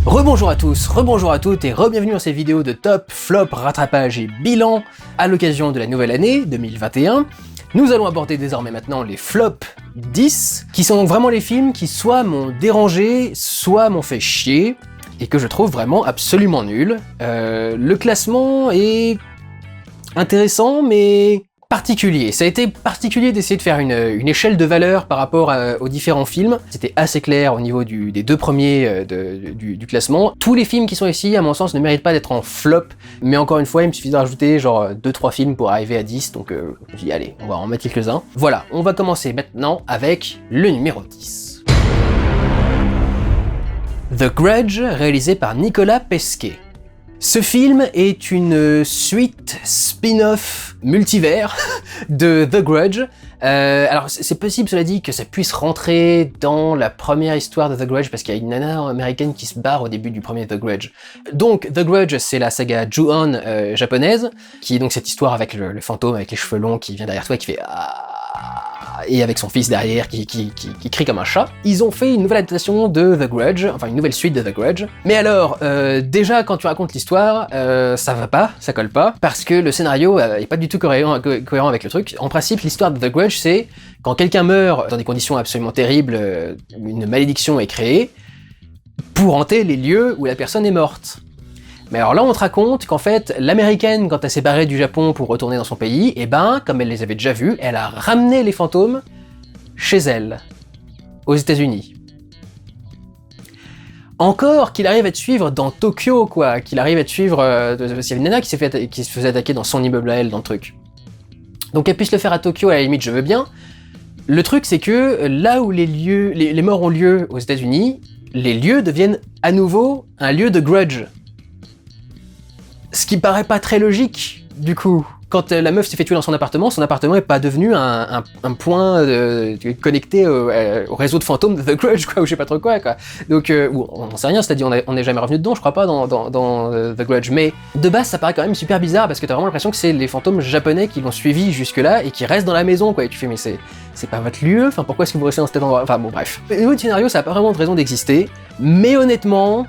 Rebonjour à tous, rebonjour à toutes et re-bienvenue dans cette vidéo de top, flop, rattrapage et bilan à l'occasion de la nouvelle année 2021. Nous allons aborder désormais maintenant les flops 10, qui sont donc vraiment les films qui soit m'ont dérangé, soit m'ont fait chier, et que je trouve vraiment absolument nuls. Le classement est intéressant, mais particulier. Ça a été particulier d'essayer de faire une échelle de valeur par rapport aux différents films. C'était assez clair au niveau des deux premiers du classement. Tous les films qui sont ici, à mon sens, ne méritent pas d'être en flop, mais encore une fois, il me suffit de rajouter genre 2-3 films pour arriver à 10, donc je dis allez, on va en mettre quelques-uns. Voilà, on va commencer maintenant avec le numéro 10. The Grudge, réalisé par Nicolas Pesquet. Ce film est une suite spin-off multivers de The Grudge. Alors c'est possible, cela dit, que ça puisse rentrer dans la première histoire de The Grudge parce qu'il y a une nana américaine qui se barre au début du premier The Grudge. Donc The Grudge, c'est la saga Ju-On japonaise, qui est donc cette histoire avec le fantôme avec les cheveux longs qui vient derrière toi et qui fait et avec son fils derrière qui crie comme un chat. Ils ont fait une nouvelle adaptation de The Grudge, enfin une nouvelle suite de The Grudge. Mais alors, déjà quand tu racontes l'histoire, ça va pas, ça colle pas, parce que le scénario est pas du tout cohérent avec le truc. En principe, l'histoire de The Grudge, c'est quand quelqu'un meurt dans des conditions absolument terribles, une malédiction est créée, pour hanter les lieux où la personne est morte. Mais alors là, on te raconte qu'en fait, l'américaine, quand elle s'est barrée du Japon pour retourner dans son pays, eh ben, comme elle les avait déjà vus, elle a ramené les fantômes chez elle, aux États-Unis. Encore qu'il arrive à te suivre dans Tokyo, quoi, qu'il arrive à te suivre, s'il y a une nana qui se faisait attaquer dans son immeuble à elle, dans le truc. Donc qu'elle puisse le faire à Tokyo, à la limite, je veux bien. Le truc, c'est que là où les morts ont lieu aux États-Unis, les lieux deviennent à nouveau un lieu de grudge. Ce qui paraît pas très logique, du coup. Quand la meuf s'est fait tuer dans son appartement est pas devenu un point connecté au réseau de fantômes de The Grudge, quoi, ou je sais pas trop quoi. Donc, on n'en sait rien, c'est-à-dire on n'est jamais revenu dedans, je crois pas, dans The Grudge. Mais de base, ça paraît quand même super bizarre, parce que t'as vraiment l'impression que c'est les fantômes japonais qui l'ont suivi jusque-là, et qui restent dans la maison, quoi. Et tu fais, mais c'est pas votre lieu, enfin pourquoi est-ce que vous restez dans cet endroit? Enfin bon, bref. Au niveau du scénario, ça a pas vraiment de raison d'exister, mais honnêtement...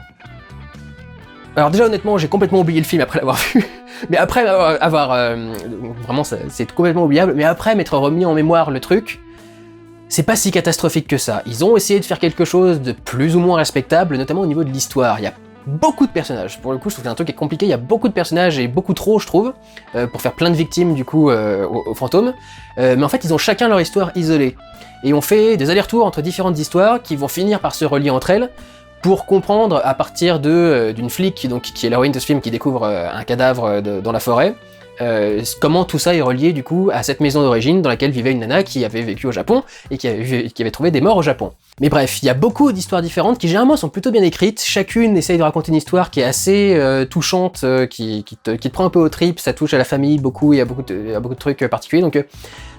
Alors déjà, honnêtement, j'ai complètement oublié le film après l'avoir vu. Mais après vraiment, c'est complètement oubliable. Mais après m'être remis en mémoire le truc, c'est pas si catastrophique que ça. Ils ont essayé de faire quelque chose de plus ou moins respectable, notamment au niveau de l'histoire. Il y a beaucoup de personnages. Pour le coup, je trouve que c'est un truc qui est compliqué. Il y a beaucoup de personnages et beaucoup trop, je trouve, pour faire plein de victimes, du coup, aux fantômes. Mais en fait, ils ont chacun leur histoire isolée. Et on fait des allers-retours entre différentes histoires qui vont finir par se relier entre elles, pour comprendre à partir d'une flic, donc, qui est l'héroïne de ce film, qui découvre un cadavre dans la forêt, comment tout ça est relié du coup à cette maison d'origine dans laquelle vivait une nana qui avait vécu au Japon et qui avait trouvé des morts au Japon. Mais bref, il y a beaucoup d'histoires différentes qui généralement sont plutôt bien écrites, chacune essaye de raconter une histoire qui est assez touchante, qui te prend un peu aux tripes, ça touche à la famille beaucoup, il y a beaucoup de trucs particuliers, donc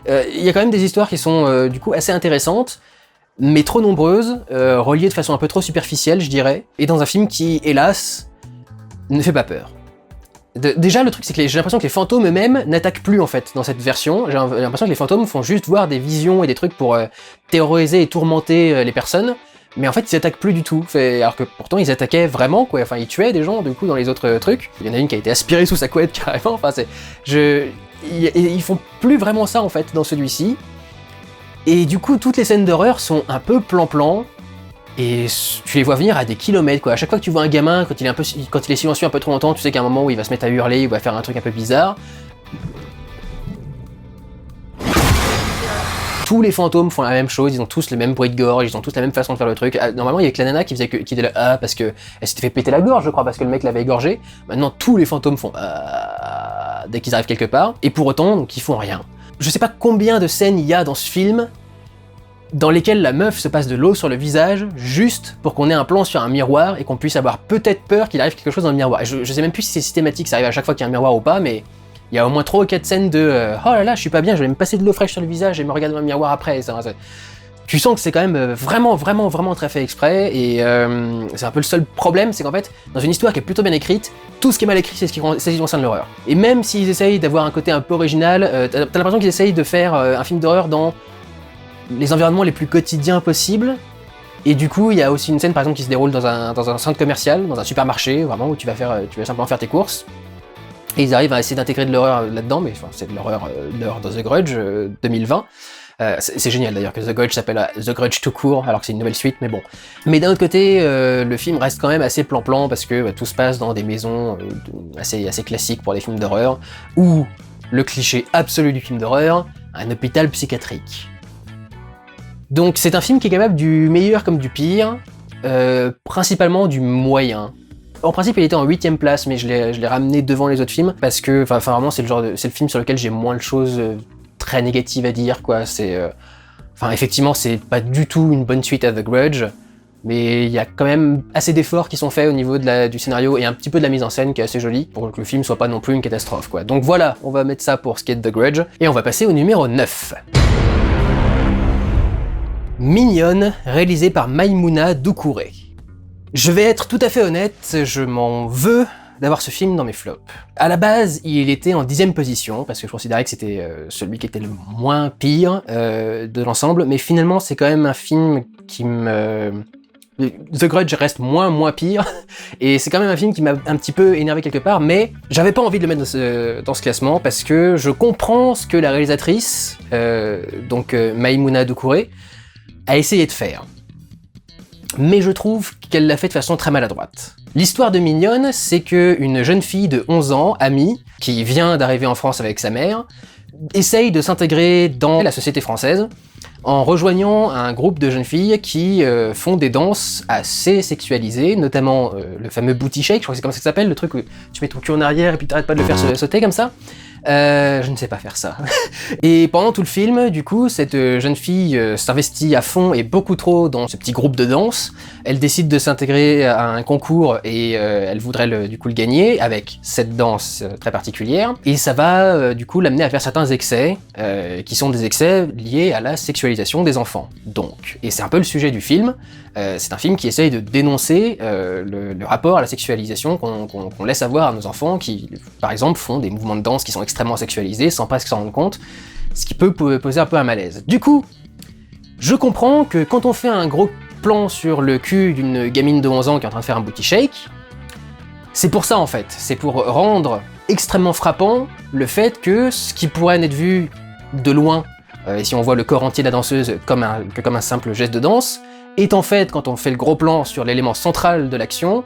il y a quand même des histoires qui sont du coup assez intéressantes, mais trop nombreuses, reliées de façon un peu trop superficielle, je dirais, et dans un film qui, hélas, ne fait pas peur. Déjà, le truc, c'est que j'ai l'impression que les fantômes eux-mêmes n'attaquent plus, en fait, dans cette version. J'ai l'impression que les fantômes font juste voir des visions et des trucs pour terroriser et tourmenter les personnes, mais en fait, ils attaquent plus du tout. Alors que pourtant, ils attaquaient vraiment, quoi. Enfin, ils tuaient des gens, du coup, dans les autres trucs. Il y en a une qui a été aspirée sous sa couette, carrément. Enfin, ils font plus vraiment ça, en fait, dans celui-ci. Et du coup, toutes les scènes d'horreur sont un peu plan-plan, et tu les vois venir à des kilomètres, quoi. À chaque fois que tu vois un gamin, quand il est silencieux un peu trop longtemps, tu sais qu'à un moment où il va se mettre à hurler, il va faire un truc un peu bizarre. Tous les fantômes font la même chose, ils ont tous le même bruit de gorge, ils ont tous la même façon de faire le truc. Normalement, il y avait que la nana qui était là, parce que elle s'était fait péter la gorge, je crois, parce que le mec l'avait égorgé. Maintenant, tous les fantômes font dès qu'ils arrivent quelque part, et pour autant, donc, ils font rien. Je sais pas combien de scènes il y a dans ce film dans lesquelles la meuf se passe de l'eau sur le visage juste pour qu'on ait un plan sur un miroir et qu'on puisse avoir peut-être peur qu'il arrive quelque chose dans le miroir. Je sais même plus si c'est systématique, ça arrive à chaque fois qu'il y a un miroir ou pas, mais il y a au moins 3 ou 4 scènes de oh là là, je suis pas bien, je vais me passer de l'eau fraîche sur le visage et me regarder dans le miroir après. Tu sens que c'est quand même vraiment très fait exprès, et c'est un peu le seul problème, c'est qu'en fait, dans une histoire qui est plutôt bien écrite, tout ce qui est mal écrit, c'est ce qui concerne l'horreur. Et même s'ils essayent d'avoir un côté un peu original, t'as l'impression qu'ils essayent de faire un film d'horreur dans les environnements les plus quotidiens possibles, Et du coup, il y a aussi une scène par exemple qui se déroule dans un centre commercial, dans un supermarché, vraiment où tu vas simplement faire tes courses. Et ils arrivent à essayer d'intégrer de l'horreur là-dedans, mais enfin, c'est de l'horreur de The Grudge 2020. C'est génial d'ailleurs que The Grudge s'appelle The Grudge tout court, alors que c'est une nouvelle suite, mais bon. Mais d'un autre côté, le film reste quand même assez plan-plan, parce que tout se passe dans des maisons assez classiques pour les films d'horreur, où le cliché absolu du film d'horreur, un hôpital psychiatrique. Donc c'est un film qui est capable du meilleur comme du pire, principalement du moyen. En principe, il était en 8ème place, mais je l'ai ramené devant les autres films, parce que vraiment c'est le film sur lequel j'ai moins de choses très négatives à dire, quoi. Effectivement, c'est pas du tout une bonne suite à The Grudge, mais il y a quand même assez d'efforts qui sont faits au niveau du scénario et un petit peu de la mise en scène qui est assez jolie, pour que le film soit pas non plus une catastrophe, quoi. Donc voilà, on va mettre ça pour ce qui est de The Grudge, et on va passer au numéro 9. Mignonne, réalisé par Maïmouna Doucouré. Je vais être tout à fait honnête, je m'en veux d'avoir ce film dans mes flops. À la base, il était en 10ème position, parce que je considérais que c'était celui qui était le moins pire de l'ensemble, mais finalement c'est quand même un film qui me... The Grudge reste moins pire, et c'est quand même un film qui m'a un petit peu énervé quelque part, mais j'avais pas envie de le mettre dans ce classement, parce que je comprends ce que la réalisatrice, Maïmouna Doucouré, a essayé de faire. Mais je trouve qu'elle l'a fait de façon très maladroite. L'histoire de Mignonne, c'est qu'une jeune fille de 11 ans, Amy, qui vient d'arriver en France avec sa mère, essaye de s'intégrer dans la société française en rejoignant un groupe de jeunes filles qui font des danses assez sexualisées, notamment le fameux booty shake, je crois que c'est comme ça que ça s'appelle, le truc où tu mets ton cul en arrière et puis t'arrêtes pas de le faire sauter comme ça. Je ne sais pas faire ça. Et pendant tout le film, du coup, cette jeune fille s'investit à fond et beaucoup trop dans ce petit groupe de danse. Elle décide de s'intégrer à un concours et elle voudrait le gagner avec cette danse très particulière. Et ça va du coup l'amener à faire certains excès qui sont des excès liés à la sexualisation des enfants. Donc, et c'est un peu le sujet du film. C'est un film qui essaye de dénoncer le rapport à la sexualisation qu'on laisse avoir à nos enfants qui, par exemple, font des mouvements de danse qui sont extrêmement sexualisés sans presque s'en rendre compte, ce qui peut poser un peu un malaise. Du coup, je comprends que quand on fait un gros plan sur le cul d'une gamine de 11 ans qui est en train de faire un booty shake, c'est pour ça en fait, c'est pour rendre extrêmement frappant le fait que ce qui pourrait n'être vu de loin, et si on voit le corps entier de la danseuse comme un simple geste de danse, est en fait, quand on fait le gros plan sur l'élément central de l'action,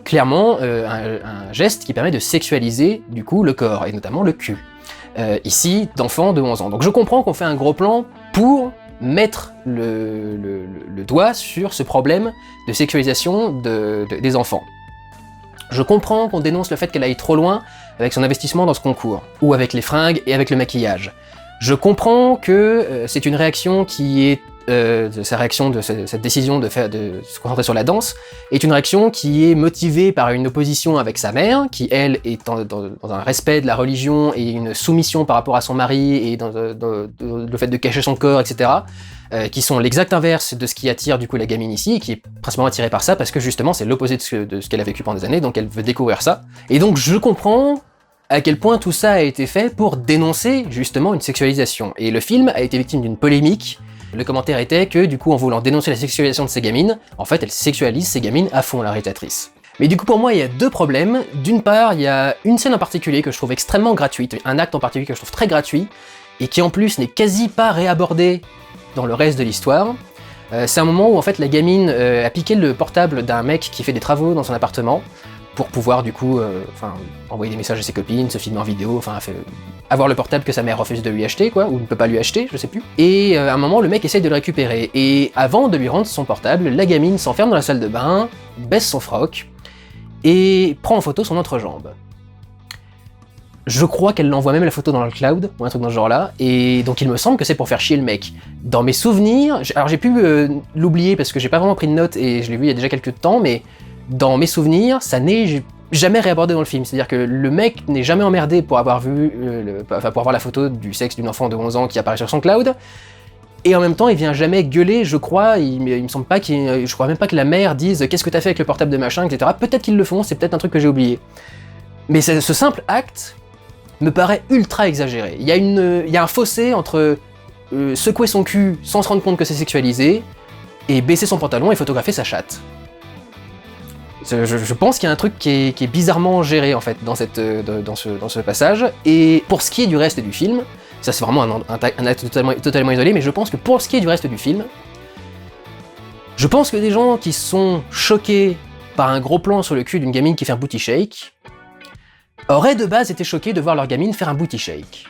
clairement un geste qui permet de sexualiser du coup le corps, et notamment le cul. Ici, d'enfants de 11 ans. Donc je comprends qu'on fait un gros plan pour mettre le doigt sur ce problème de sexualisation des enfants. Je comprends qu'on dénonce le fait qu'elle aille trop loin avec son investissement dans ce concours, ou avec les fringues et avec le maquillage. Je comprends que c'est une réaction qui est cette décision de se concentrer sur la danse, est une réaction qui est motivée par une opposition avec sa mère, qui elle est dans un respect de la religion et une soumission par rapport à son mari et dans le fait de cacher son corps, etc. Qui sont l'exact inverse de ce qui attire du coup la gamine ici, et qui est principalement attirée par ça parce que justement c'est l'opposé de ce qu'elle a vécu pendant des années, donc elle veut découvrir ça. Et donc je comprends à quel point tout ça a été fait pour dénoncer justement une sexualisation. Et le film a été victime d'une polémique. Le commentaire était que, du coup, en voulant dénoncer la sexualisation de ces gamines, en fait, elle sexualise ces gamines à fond, la réalisatrice. Mais du coup, pour moi, il y a deux problèmes. D'une part, il y a une scène en particulier que je trouve extrêmement gratuite, un acte en particulier que je trouve très gratuit, et qui en plus n'est quasi pas réabordé dans le reste de l'histoire. C'est un moment où, en fait, la gamine a piqué le portable d'un mec qui fait des travaux dans son appartement, pour pouvoir du coup envoyer des messages à ses copines, se filmer en vidéo, avoir le portable que sa mère refuse de lui acheter, quoi, ou ne peut pas lui acheter, je sais plus. Et à un moment, le mec essaye de le récupérer, et avant de lui rendre son portable, la gamine s'enferme dans la salle de bain, baisse son froc, et prend en photo son entrejambe. Je crois qu'elle envoie même la photo dans le cloud, ou un truc dans ce genre-là, et donc il me semble que c'est pour faire chier le mec. Dans mes souvenirs, alors j'ai pu l'oublier parce que j'ai pas vraiment pris de notes, et je l'ai vu il y a déjà quelques temps, mais dans mes souvenirs, ça n'est jamais réabordé dans le film. C'est-à-dire que le mec n'est jamais emmerdé pour avoir vu, pour avoir la photo du sexe d'une enfant de 11 ans qui apparaît sur son cloud. Et en même temps, il vient jamais gueuler, je crois, il me semble pas je crois même pas que la mère dise « Qu'est-ce que t'as fait avec le portable de machin ?» etc. Peut-être qu'ils le font, c'est peut-être un truc que j'ai oublié. Mais ce simple acte me paraît ultra exagéré. Il y a un fossé entre secouer son cul sans se rendre compte que c'est sexualisé, et baisser son pantalon et photographier sa chatte. Je pense qu'il y a un truc qui est bizarrement géré en fait dans ce passage, et pour ce qui est du reste du film, ça c'est vraiment un acte totalement isolé, mais je pense que pour ce qui est du reste du film, je pense que des gens qui sont choqués par un gros plan sur le cul d'une gamine qui fait un booty shake auraient de base été choqués de voir leur gamine faire un booty shake.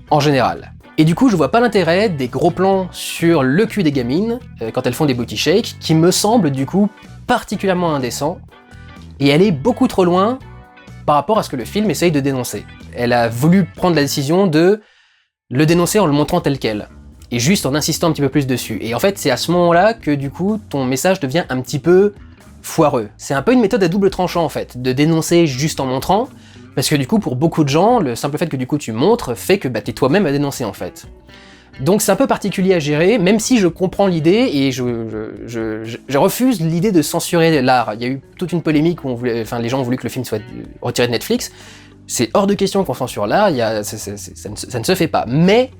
En général. Et du coup, je vois pas l'intérêt des gros plans sur le cul des gamines quand elles font des booty shakes, qui me semble du coup particulièrement indécent, et aller beaucoup trop loin par rapport à ce que le film essaye de dénoncer. Elle a voulu prendre la décision de le dénoncer en le montrant tel quel, et juste en insistant un petit peu plus dessus. Et en fait, c'est à ce moment-là que du coup, ton message devient un petit peu foireux. C'est un peu une méthode à double tranchant en fait, de dénoncer juste en montrant, parce que du coup, pour beaucoup de gens, le simple fait que du coup tu montres fait que t'es toi-même à dénoncer en fait. Donc c'est un peu particulier à gérer, même si je comprends l'idée, et je refuse l'idée de censurer l'art. Il y a eu toute une polémique où les gens ont voulu que le film soit retiré de Netflix. C'est hors de question qu'on censure l'art, ça ne se fait pas. Mais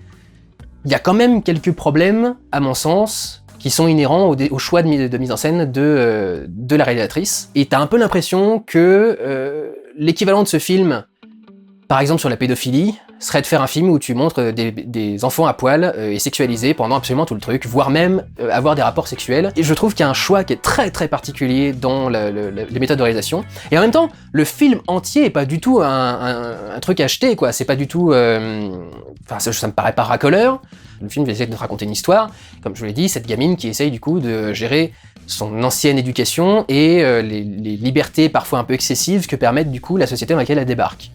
il y a quand même quelques problèmes, à mon sens, qui sont inhérents au choix de mise en scène de la réalisatrice. Et t'as un peu l'impression que l'équivalent de ce film, par exemple sur la pédophilie, serait de faire un film où tu montres des enfants à poil et sexualisés pendant absolument tout le truc, voire même avoir des rapports sexuels. Et je trouve qu'il y a un choix qui est très très particulier dans les méthodes de réalisation. Et en même temps, le film entier est pas du tout un truc acheté, quoi. C'est pas du tout... ça me paraît pas racoleur. Le film essaie de raconter une histoire. Comme je vous l'ai dit, cette gamine qui essaye du coup de gérer son ancienne éducation et les libertés parfois un peu excessives que permettent du coup la société dans laquelle elle débarque.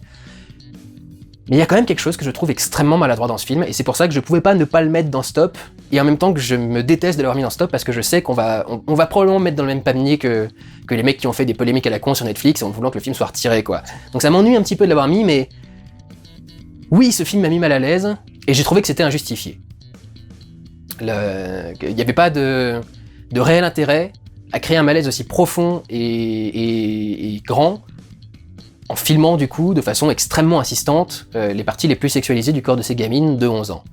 Mais il y a quand même quelque chose que je trouve extrêmement maladroit dans ce film, et c'est pour ça que je pouvais pas ne pas le mettre dans Stop, et en même temps que je me déteste de l'avoir mis dans Stop, parce que je sais qu'on va probablement mettre dans le même panier que les mecs qui ont fait des polémiques à la con sur Netflix en voulant que le film soit retiré, quoi. Donc ça m'ennuie un petit peu de l'avoir mis, mais... Oui, ce film m'a mis mal à l'aise, et j'ai trouvé que c'était injustifié. Il n'y avait pas de réel intérêt à créer un malaise aussi profond et grand, en filmant du coup de façon extrêmement insistante les parties les plus sexualisées du corps de ces gamines de 11 ans.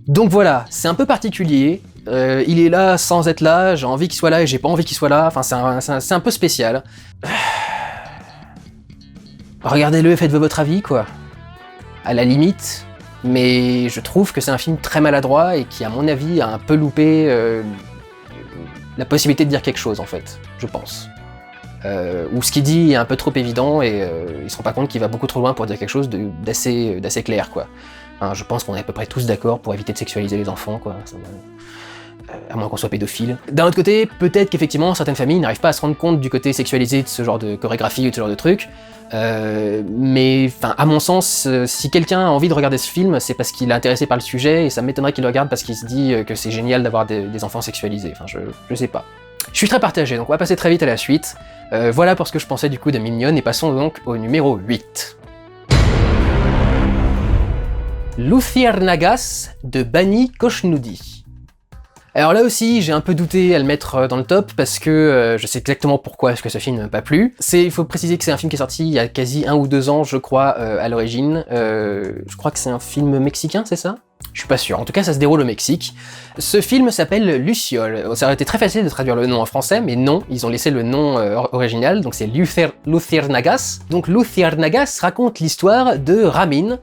Donc voilà, c'est un peu particulier, il est là sans être là, j'ai envie qu'il soit là et j'ai pas envie qu'il soit là, enfin c'est un peu spécial. Regardez-le et faites-vous votre avis, quoi. À la limite, mais je trouve que c'est un film très maladroit et qui, à mon avis, a un peu loupé la possibilité de dire quelque chose, en fait, je pense. Ou ce qu'il dit est un peu trop évident et il se rend pas compte qu'il va beaucoup trop loin pour dire quelque chose d'assez clair, quoi. Hein, je pense qu'on est à peu près tous d'accord pour éviter de sexualiser les enfants, quoi. À moins qu'on soit pédophile. D'un autre côté, peut-être qu'effectivement certaines familles n'arrivent pas à se rendre compte du côté sexualisé de ce genre de chorégraphie ou de ce genre de truc. Mais à mon sens, si quelqu'un a envie de regarder ce film, c'est parce qu'il est intéressé par le sujet, et ça m'étonnerait qu'il le regarde parce qu'il se dit que c'est génial d'avoir des enfants sexualisés. Enfin, je sais pas. Je suis très partagé, donc on va passer très vite à la suite. Voilà pour ce que je pensais du coup de Mignonne, et passons donc au numéro 8. Luciérnagas de Bani Khoshnoudi. Alors là aussi, j'ai un peu douté à le mettre dans le top, parce que je sais exactement pourquoi est-ce que ce film ne m'a pas plu. Il faut préciser que c'est un film qui est sorti il y a quasi 1 ou 2 ans, je crois, à l'origine. Je crois que c'est un film mexicain, c'est ça ? Je suis pas sûr. En tout cas, ça se déroule au Mexique. Ce film s'appelle Luciole. Ça aurait été très facile de traduire le nom en français, mais non, ils ont laissé le nom original, donc c'est Luciérnagas. Donc Luciérnagas raconte l'histoire de Ramin,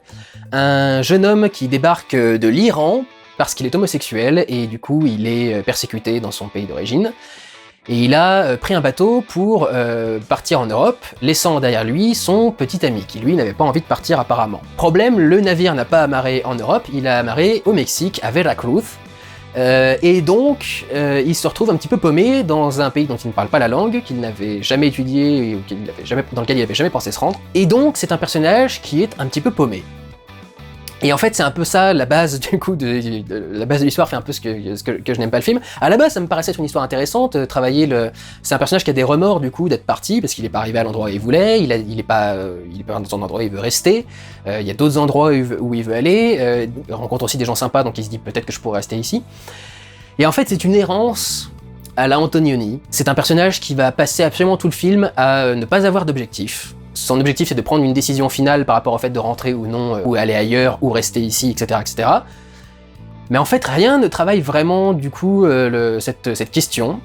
un jeune homme qui débarque de l'Iran parce qu'il est homosexuel, et du coup il est persécuté dans son pays d'origine. Et il a pris un bateau pour partir en Europe, laissant derrière lui son petit ami, qui lui n'avait pas envie de partir apparemment. Problème, le navire n'a pas amarré en Europe, il a amarré au Mexique, à Veracruz, et donc il se retrouve un petit peu paumé dans un pays dont il ne parle pas la langue, qu'il n'avait jamais étudié, ou dans lequel il n'avait jamais pensé se rendre, et donc c'est un personnage qui est un petit peu paumé. Et en fait, c'est un peu ça, la base du coup la base de l'histoire fait un peu ce que je n'aime pas le film. À la base, ça me paraissait être une histoire intéressante, c'est un personnage qui a des remords du coup d'être parti, parce qu'il est pas arrivé à l'endroit où il voulait, il est pas dans un endroit où il veut rester, il y a d'autres endroits où il veut aller, il rencontre aussi des gens sympas, donc il se dit peut-être que je pourrais rester ici. Et en fait, c'est une errance à la Antonioni. C'est un personnage qui va passer absolument tout le film à ne pas avoir d'objectif. Son objectif, c'est de prendre une décision finale par rapport au fait de rentrer ou non, ou aller ailleurs, ou rester ici, etc., etc. Mais en fait, rien ne travaille vraiment, du coup, cette question.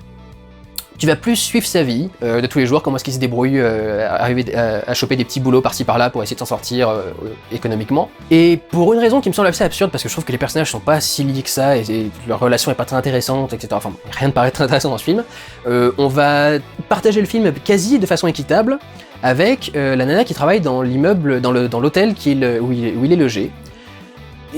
Tu vas plus suivre sa vie de tous les jours, comment est-ce qu'il se débrouille, arriver à choper des petits boulots par-ci par-là pour essayer de s'en sortir économiquement. Et pour une raison qui me semble assez absurde, parce que je trouve que les personnages sont pas si liés que ça, et leur relation est pas très intéressante, etc. Enfin, rien ne paraît très intéressant dans ce film. On va partager le film quasi de façon équitable avec la nana qui travaille dans l'immeuble, dans l'hôtel où il est logé.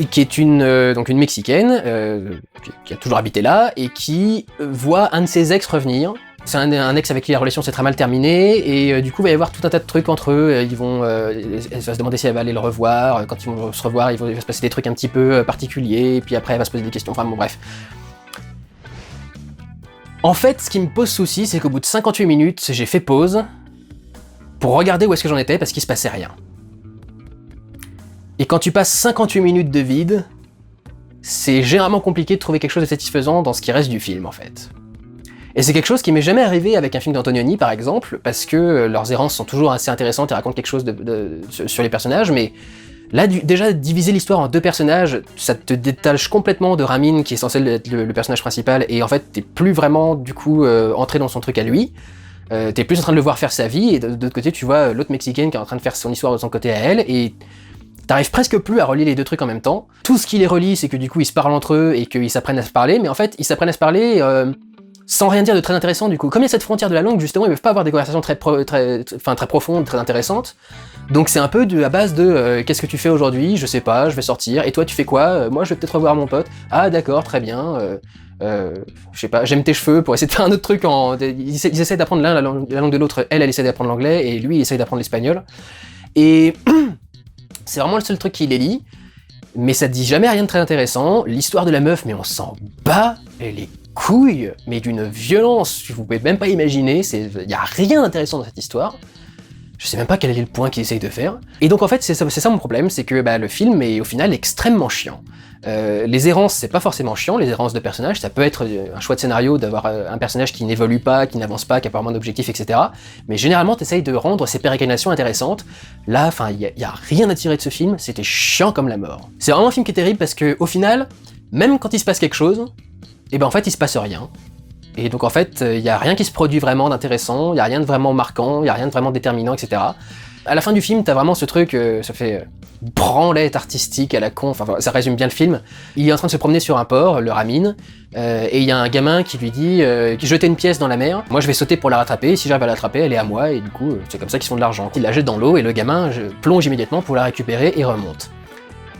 Qui est donc une Mexicaine, qui a toujours habité là, et qui voit un de ses ex revenir. C'est un ex avec qui la relation s'est très mal terminée, et du coup il va y avoir tout un tas de trucs entre eux, elle va se demander si elle va aller le revoir, quand ils vont se revoir il va se passer des trucs un petit peu particuliers, et puis après elle va se poser des questions, enfin bon bref. En fait, ce qui me pose souci, c'est qu'au bout de 58 minutes, j'ai fait pause, pour regarder où est-ce que j'en étais, parce qu'il se passait rien. Et quand tu passes 58 minutes de vide, c'est généralement compliqué de trouver quelque chose de satisfaisant dans ce qui reste du film, en fait. Et c'est quelque chose qui m'est jamais arrivé avec un film d'Antonioni, par exemple, parce que leurs errances sont toujours assez intéressantes et racontent quelque chose sur les personnages, mais là, déjà, diviser l'histoire en deux personnages, ça te détache complètement de Ramin, qui est censé être le personnage principal, et en fait, t'es plus vraiment, du coup, entré dans son truc à lui. T'es plus en train de le voir faire sa vie, et de l'autre côté, tu vois l'autre Mexicaine qui est en train de faire son histoire de son côté à elle, et t'arrives presque plus à relier les deux trucs en même temps. Tout ce qui les relie, c'est que du coup, ils se parlent entre eux, et qu'ils s'apprennent à se parler, mais en fait, ils s'apprennent à se parler sans rien dire de très intéressant, du coup. Comme il y a cette frontière de la langue, justement, ils peuvent pas avoir des conversations très profondes, très intéressantes. Donc c'est un peu à base de qu'est-ce que tu fais aujourd'hui? Je sais pas, je vais sortir. Et toi, tu fais quoi? Moi, je vais peut-être revoir mon pote. Ah, d'accord, très bien. Je sais pas, j'aime tes cheveux pour essayer de faire un autre truc Ils essaient d'apprendre l'un la langue de l'autre. Elle essaie d'apprendre l'anglais et lui, il essaie d'apprendre l'espagnol. Et c'est vraiment le seul truc qui les lie. Mais ça dit jamais rien de très intéressant. L'histoire de la meuf, mais on s'en bat les couilles, mais d'une violence que vous pouvez même pas imaginer. Y a rien d'intéressant dans cette histoire. Je sais même pas quel est le point qu'ils essayent de faire. Et donc en fait, c'est ça mon problème, c'est que le film est au final extrêmement chiant. Les errances, c'est pas forcément chiant, les errances de personnages, ça peut être un choix de scénario d'avoir un personnage qui n'évolue pas, qui n'avance pas, qui a pas vraiment d'objectif, etc. Mais généralement, t'essayes de rendre ces pérégrinations intéressantes. Là, y a rien à tirer de ce film, c'était chiant comme la mort. C'est vraiment un film qui est terrible parce que au final, même quand il se passe quelque chose, en fait, il se passe rien. Et donc en fait, il y a rien qui se produit vraiment d'intéressant, il y a rien de vraiment marquant, il y a rien de vraiment déterminant, etc. À la fin du film, t'as vraiment ce truc, ça fait branlette artistique à la con, enfin ça résume bien le film. Il est en train de se promener sur un port, le Ramin, et il y a un gamin qui lui dit qui jetait une pièce dans la mer. Moi je vais sauter pour la rattraper, si j'arrive à l'attraper, elle est à moi, et du coup c'est comme ça qu'ils font de l'argent. Il la jette dans l'eau et le gamin plonge immédiatement pour la récupérer et remonte.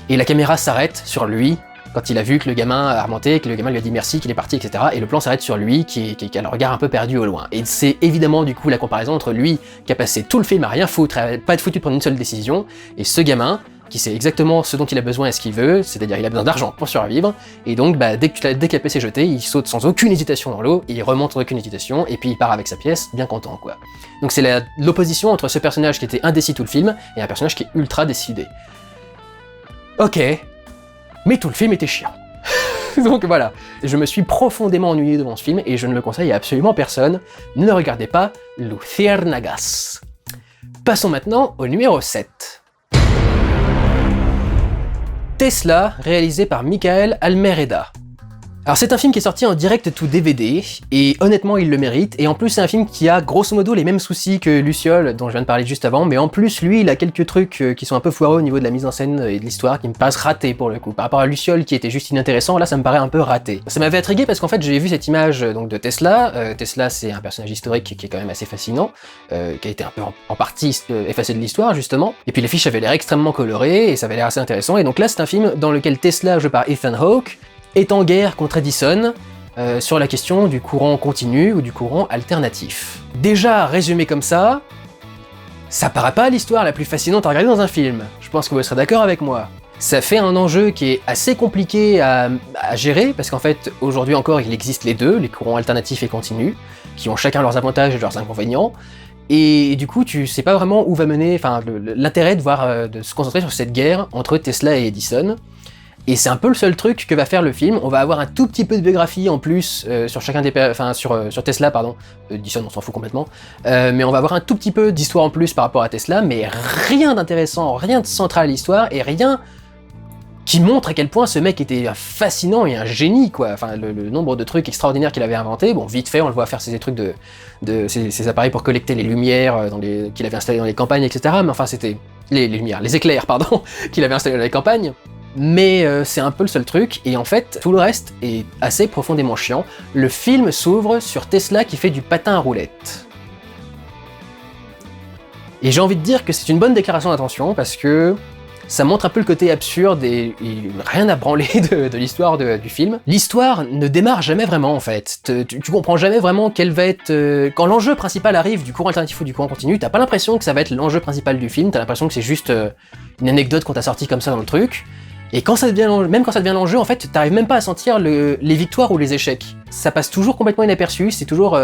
Et la caméra s'arrête sur lui, quand il a vu que le gamin a remonté, que le gamin lui a dit merci, qu'il est parti, etc. Et le plan s'arrête sur lui, qui a le regard un peu perdu au loin. Et c'est évidemment du coup la comparaison entre lui, qui a passé tout le film à rien foutre, à pas être foutu de prendre une seule décision, et ce gamin, qui sait exactement ce dont il a besoin et ce qu'il veut, c'est-à-dire il a besoin d'argent pour survivre, et donc dès que la pièce est jetée, il saute sans aucune hésitation dans l'eau, et il remonte sans aucune hésitation, et puis il part avec sa pièce, bien content quoi. Donc c'est l'opposition entre ce personnage qui était indécis tout le film, et un personnage qui est ultra décidé. Ok, mais tout le film était chiant. Donc voilà, je me suis profondément ennuyé devant ce film et je ne le conseille à absolument personne. Ne regardez pas Luciérnagas. Passons maintenant au numéro 7. Tesla, réalisé par Michael Almereda. Alors c'est un film qui est sorti en direct to DVD, et honnêtement il le mérite, et en plus c'est un film qui a grosso modo les mêmes soucis que Luciole, dont je viens de parler juste avant, mais en plus lui il a quelques trucs qui sont un peu foireux au niveau de la mise en scène et de l'histoire, qui me paraissent ratés pour le coup. Par rapport à Luciole qui était juste inintéressant, là ça me paraît un peu raté. Ça m'avait intrigué parce qu'en fait j'ai vu cette image donc de Tesla. Tesla c'est un personnage historique qui est quand même assez fascinant, qui a été un peu en partie effacé de l'histoire justement, et puis les fiches avaient l'air extrêmement colorées, et ça avait l'air assez intéressant, et donc là c'est un film dans lequel Tesla, joué par Ethan Hawke, est en guerre contre Edison sur la question du courant continu ou du courant alternatif. Déjà, résumé comme ça paraît pas l'histoire la plus fascinante à regarder dans un film. Je pense que vous serez d'accord avec moi. Ça fait un enjeu qui est assez compliqué à gérer, parce qu'en fait, aujourd'hui encore, il existe les deux, les courants alternatifs et continus, qui ont chacun leurs avantages et leurs inconvénients. Et du coup, tu sais pas vraiment où va mener, l'intérêt de se concentrer sur cette guerre entre Tesla et Edison. Et c'est un peu le seul truc que va faire le film. On va avoir un tout petit peu de biographie en plus sur chacun des sur Tesla, pardon. Edison, on s'en fout complètement. Mais on va avoir un tout petit peu d'histoire en plus par rapport à Tesla, mais rien d'intéressant, rien de central à l'histoire, et rien qui montre à quel point ce mec était fascinant et un génie, quoi. Enfin, le nombre de trucs extraordinaires qu'il avait inventés. Bon, vite fait, on le voit faire ces trucs ces appareils pour collecter les lumières qu'il avait installés dans les campagnes, etc. Mais enfin, c'était les lumières, les éclairs, pardon, qu'il avait installés dans les campagnes. Mais c'est un peu le seul truc, et en fait, tout le reste est assez profondément chiant. Le film s'ouvre sur Tesla qui fait du patin à roulettes. Et j'ai envie de dire que c'est une bonne déclaration d'intention, parce que ça montre un peu le côté absurde et rien à branler de l'histoire du film. L'histoire ne démarre jamais vraiment, en fait. Tu comprends jamais vraiment quel va être... Quand l'enjeu principal arrive du courant alternatif ou du courant continu, t'as pas l'impression que ça va être l'enjeu principal du film, t'as l'impression que c'est juste une anecdote qu'on t'a sortie comme ça dans le truc. Et quand ça devient même quand ça devient l'enjeu, en fait, t'arrives même pas à sentir les victoires ou les échecs. Ça passe toujours complètement inaperçu, c'est toujours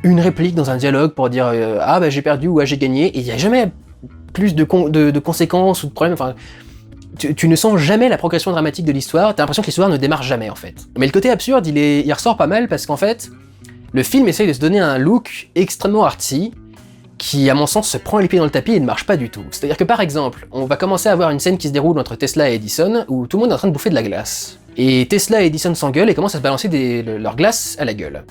une réplique dans un dialogue pour dire ah bah j'ai perdu ou ah j'ai gagné, et il y a jamais plus de conséquences ou de problèmes, enfin... Tu ne sens jamais la progression dramatique de l'histoire, t'as l'impression que l'histoire ne démarre jamais en fait. Mais le côté absurde, il ressort pas mal parce qu'en fait, le film essaye de se donner un look extrêmement artsy, qui, à mon sens, se prend les pieds dans le tapis et ne marche pas du tout. C'est-à-dire que, par exemple, on va commencer à avoir une scène qui se déroule entre Tesla et Edison, où tout le monde est en train de bouffer de la glace. Et Tesla et Edison s'engueulent et commencent à se balancer leur glace à la gueule.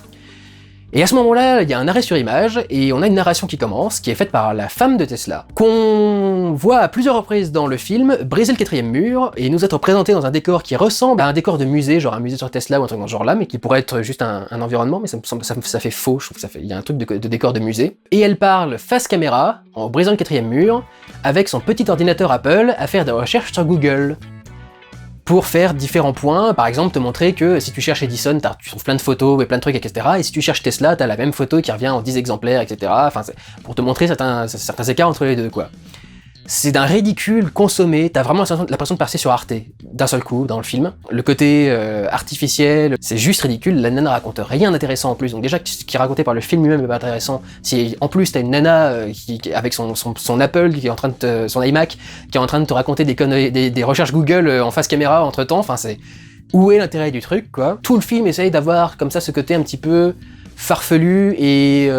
Et à ce moment-là, il y a un arrêt sur image, et on a une narration qui commence, qui est faite par la femme de Tesla, qu'on voit à plusieurs reprises dans le film briser le 4e mur, et nous être présenté dans un décor qui ressemble à un décor de musée, genre un musée sur Tesla ou un truc dans ce genre-là, mais qui pourrait être juste un environnement, mais ça fait faux, je trouve il y a un truc de décor de musée. Et elle parle face caméra, en brisant le 4e mur, avec son petit ordinateur Apple, à faire des recherches sur Google. Pour faire différents points, par exemple te montrer que si tu cherches Edison, tu trouves plein de photos et plein de trucs, etc. Et si tu cherches Tesla, t'as la même photo qui revient en 10 exemplaires, etc. Enfin, pour te montrer certains écarts entre les deux, quoi. C'est d'un ridicule consommé, t'as vraiment l'impression de passer sur Arte, d'un seul coup, dans le film. Le côté artificiel, c'est juste ridicule, la nana raconte rien d'intéressant en plus, donc déjà, ce qui est raconté par le film lui-même est pas intéressant. Si en plus t'as une nana avec son Apple, qui est en train de son iMac, qui est en train de te raconter des conneries, des recherches Google en face caméra entre temps, enfin c'est... Où est l'intérêt du truc, quoi? Tout le film essaye d'avoir comme ça ce côté un petit peu farfelu et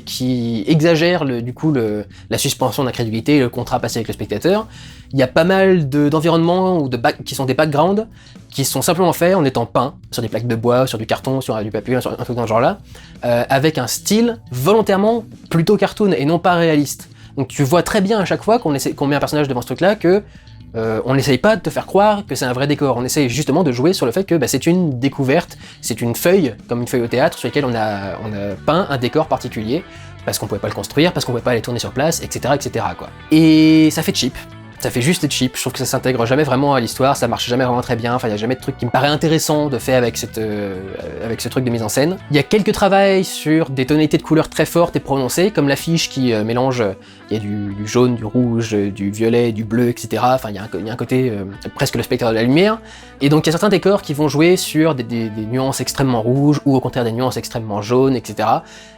qui exagère la suspension d'incrédulité et le contrat passé avec le spectateur. Il y a pas mal d'environnements qui sont des backgrounds qui sont simplement faits en étant peints sur des plaques de bois, sur du carton, sur du papier, sur un truc dans ce genre-là, avec un style volontairement plutôt cartoon et non pas réaliste. Donc tu vois très bien à chaque fois qu'on met un personnage devant ce truc-là que on n'essaye pas de te faire croire que c'est un vrai décor, on essaye justement de jouer sur le fait que c'est une découverte, c'est une feuille, comme une feuille au théâtre, sur laquelle on a peint un décor particulier, parce qu'on pouvait pas le construire, parce qu'on pouvait pas aller tourner sur place, etc., etc., quoi. Et ça fait cheap. Ça fait juste cheap, je trouve que ça s'intègre jamais vraiment à l'histoire, ça marche jamais vraiment très bien, enfin il y a jamais de truc qui me paraît intéressant de faire avec ce truc de mise en scène. Il y a quelques travails sur des tonalités de couleurs très fortes et prononcées, comme l'affiche qui mélange, il y a du jaune, du rouge, du violet, du bleu, etc. Enfin il y a un côté presque le spectre de la lumière, et donc il y a certains décors qui vont jouer sur des nuances extrêmement rouges, ou au contraire des nuances extrêmement jaunes, etc.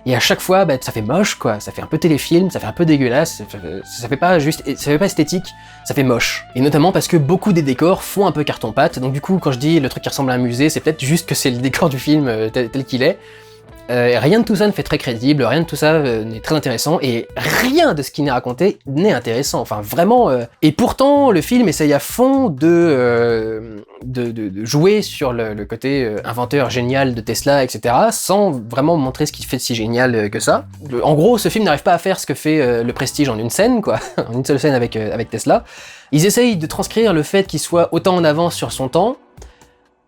Et à chaque fois, ça fait moche, quoi, ça fait un peu téléfilm, ça fait un peu dégueulasse, ça fait pas esthétique, ça fait moche. Et notamment parce que beaucoup des décors font un peu carton-pâte, donc du coup, quand je dis le truc qui ressemble à un musée, c'est peut-être juste que c'est le décor du film tel qu'il est. Rien de tout ça ne fait très crédible, rien de tout ça n'est très intéressant, et rien de ce qui n'est raconté n'est intéressant, enfin vraiment... Et pourtant, le film essaye à fond de jouer sur le côté inventeur génial de Tesla, etc., sans vraiment montrer ce qu'il fait de si génial que ça. En gros, ce film n'arrive pas à faire ce que fait le Prestige en une scène, quoi, en une seule scène avec Tesla. Ils essayent de transcrire le fait qu'il soit autant en avance sur son temps,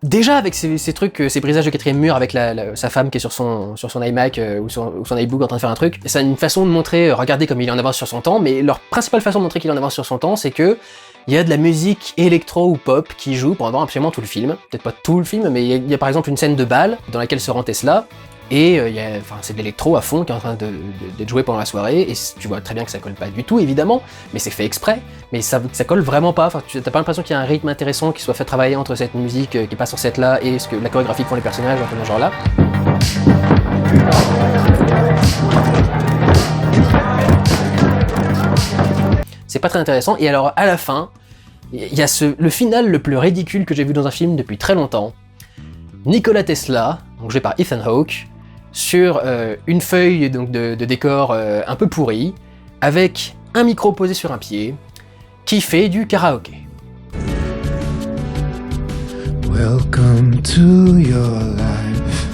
déjà avec ces trucs, ces brisages de 4e mur avec sa femme qui est sur son iMac ou son iBook en train de faire un truc, c'est une façon de montrer, regardez comme il est en avance sur son temps, mais leur principale façon de montrer qu'il est en avance sur son temps, c'est que il y a de la musique électro ou pop qui joue pendant absolument tout le film. Peut-être pas tout le film, mais il y a par exemple une scène de bal dans laquelle se rend Tesla, et c'est de l'électro à fond qui est en train d'être joué pendant la soirée, et tu vois très bien que ça colle pas du tout, évidemment, mais c'est fait exprès, mais ça colle vraiment pas, enfin, t'as pas l'impression qu'il y a un rythme intéressant qui soit fait travailler entre cette musique qui passe sur cette là et la chorégraphie que font les personnages, un peu dans ce genre-là. C'est pas très intéressant, et alors à la fin, il y a le final le plus ridicule que j'ai vu dans un film depuis très longtemps. Nikola Tesla, donc joué par Ethan Hawke, sur une feuille donc, de décor un peu pourri, avec un micro posé sur un pied, qui fait du karaoké. Welcome to your life.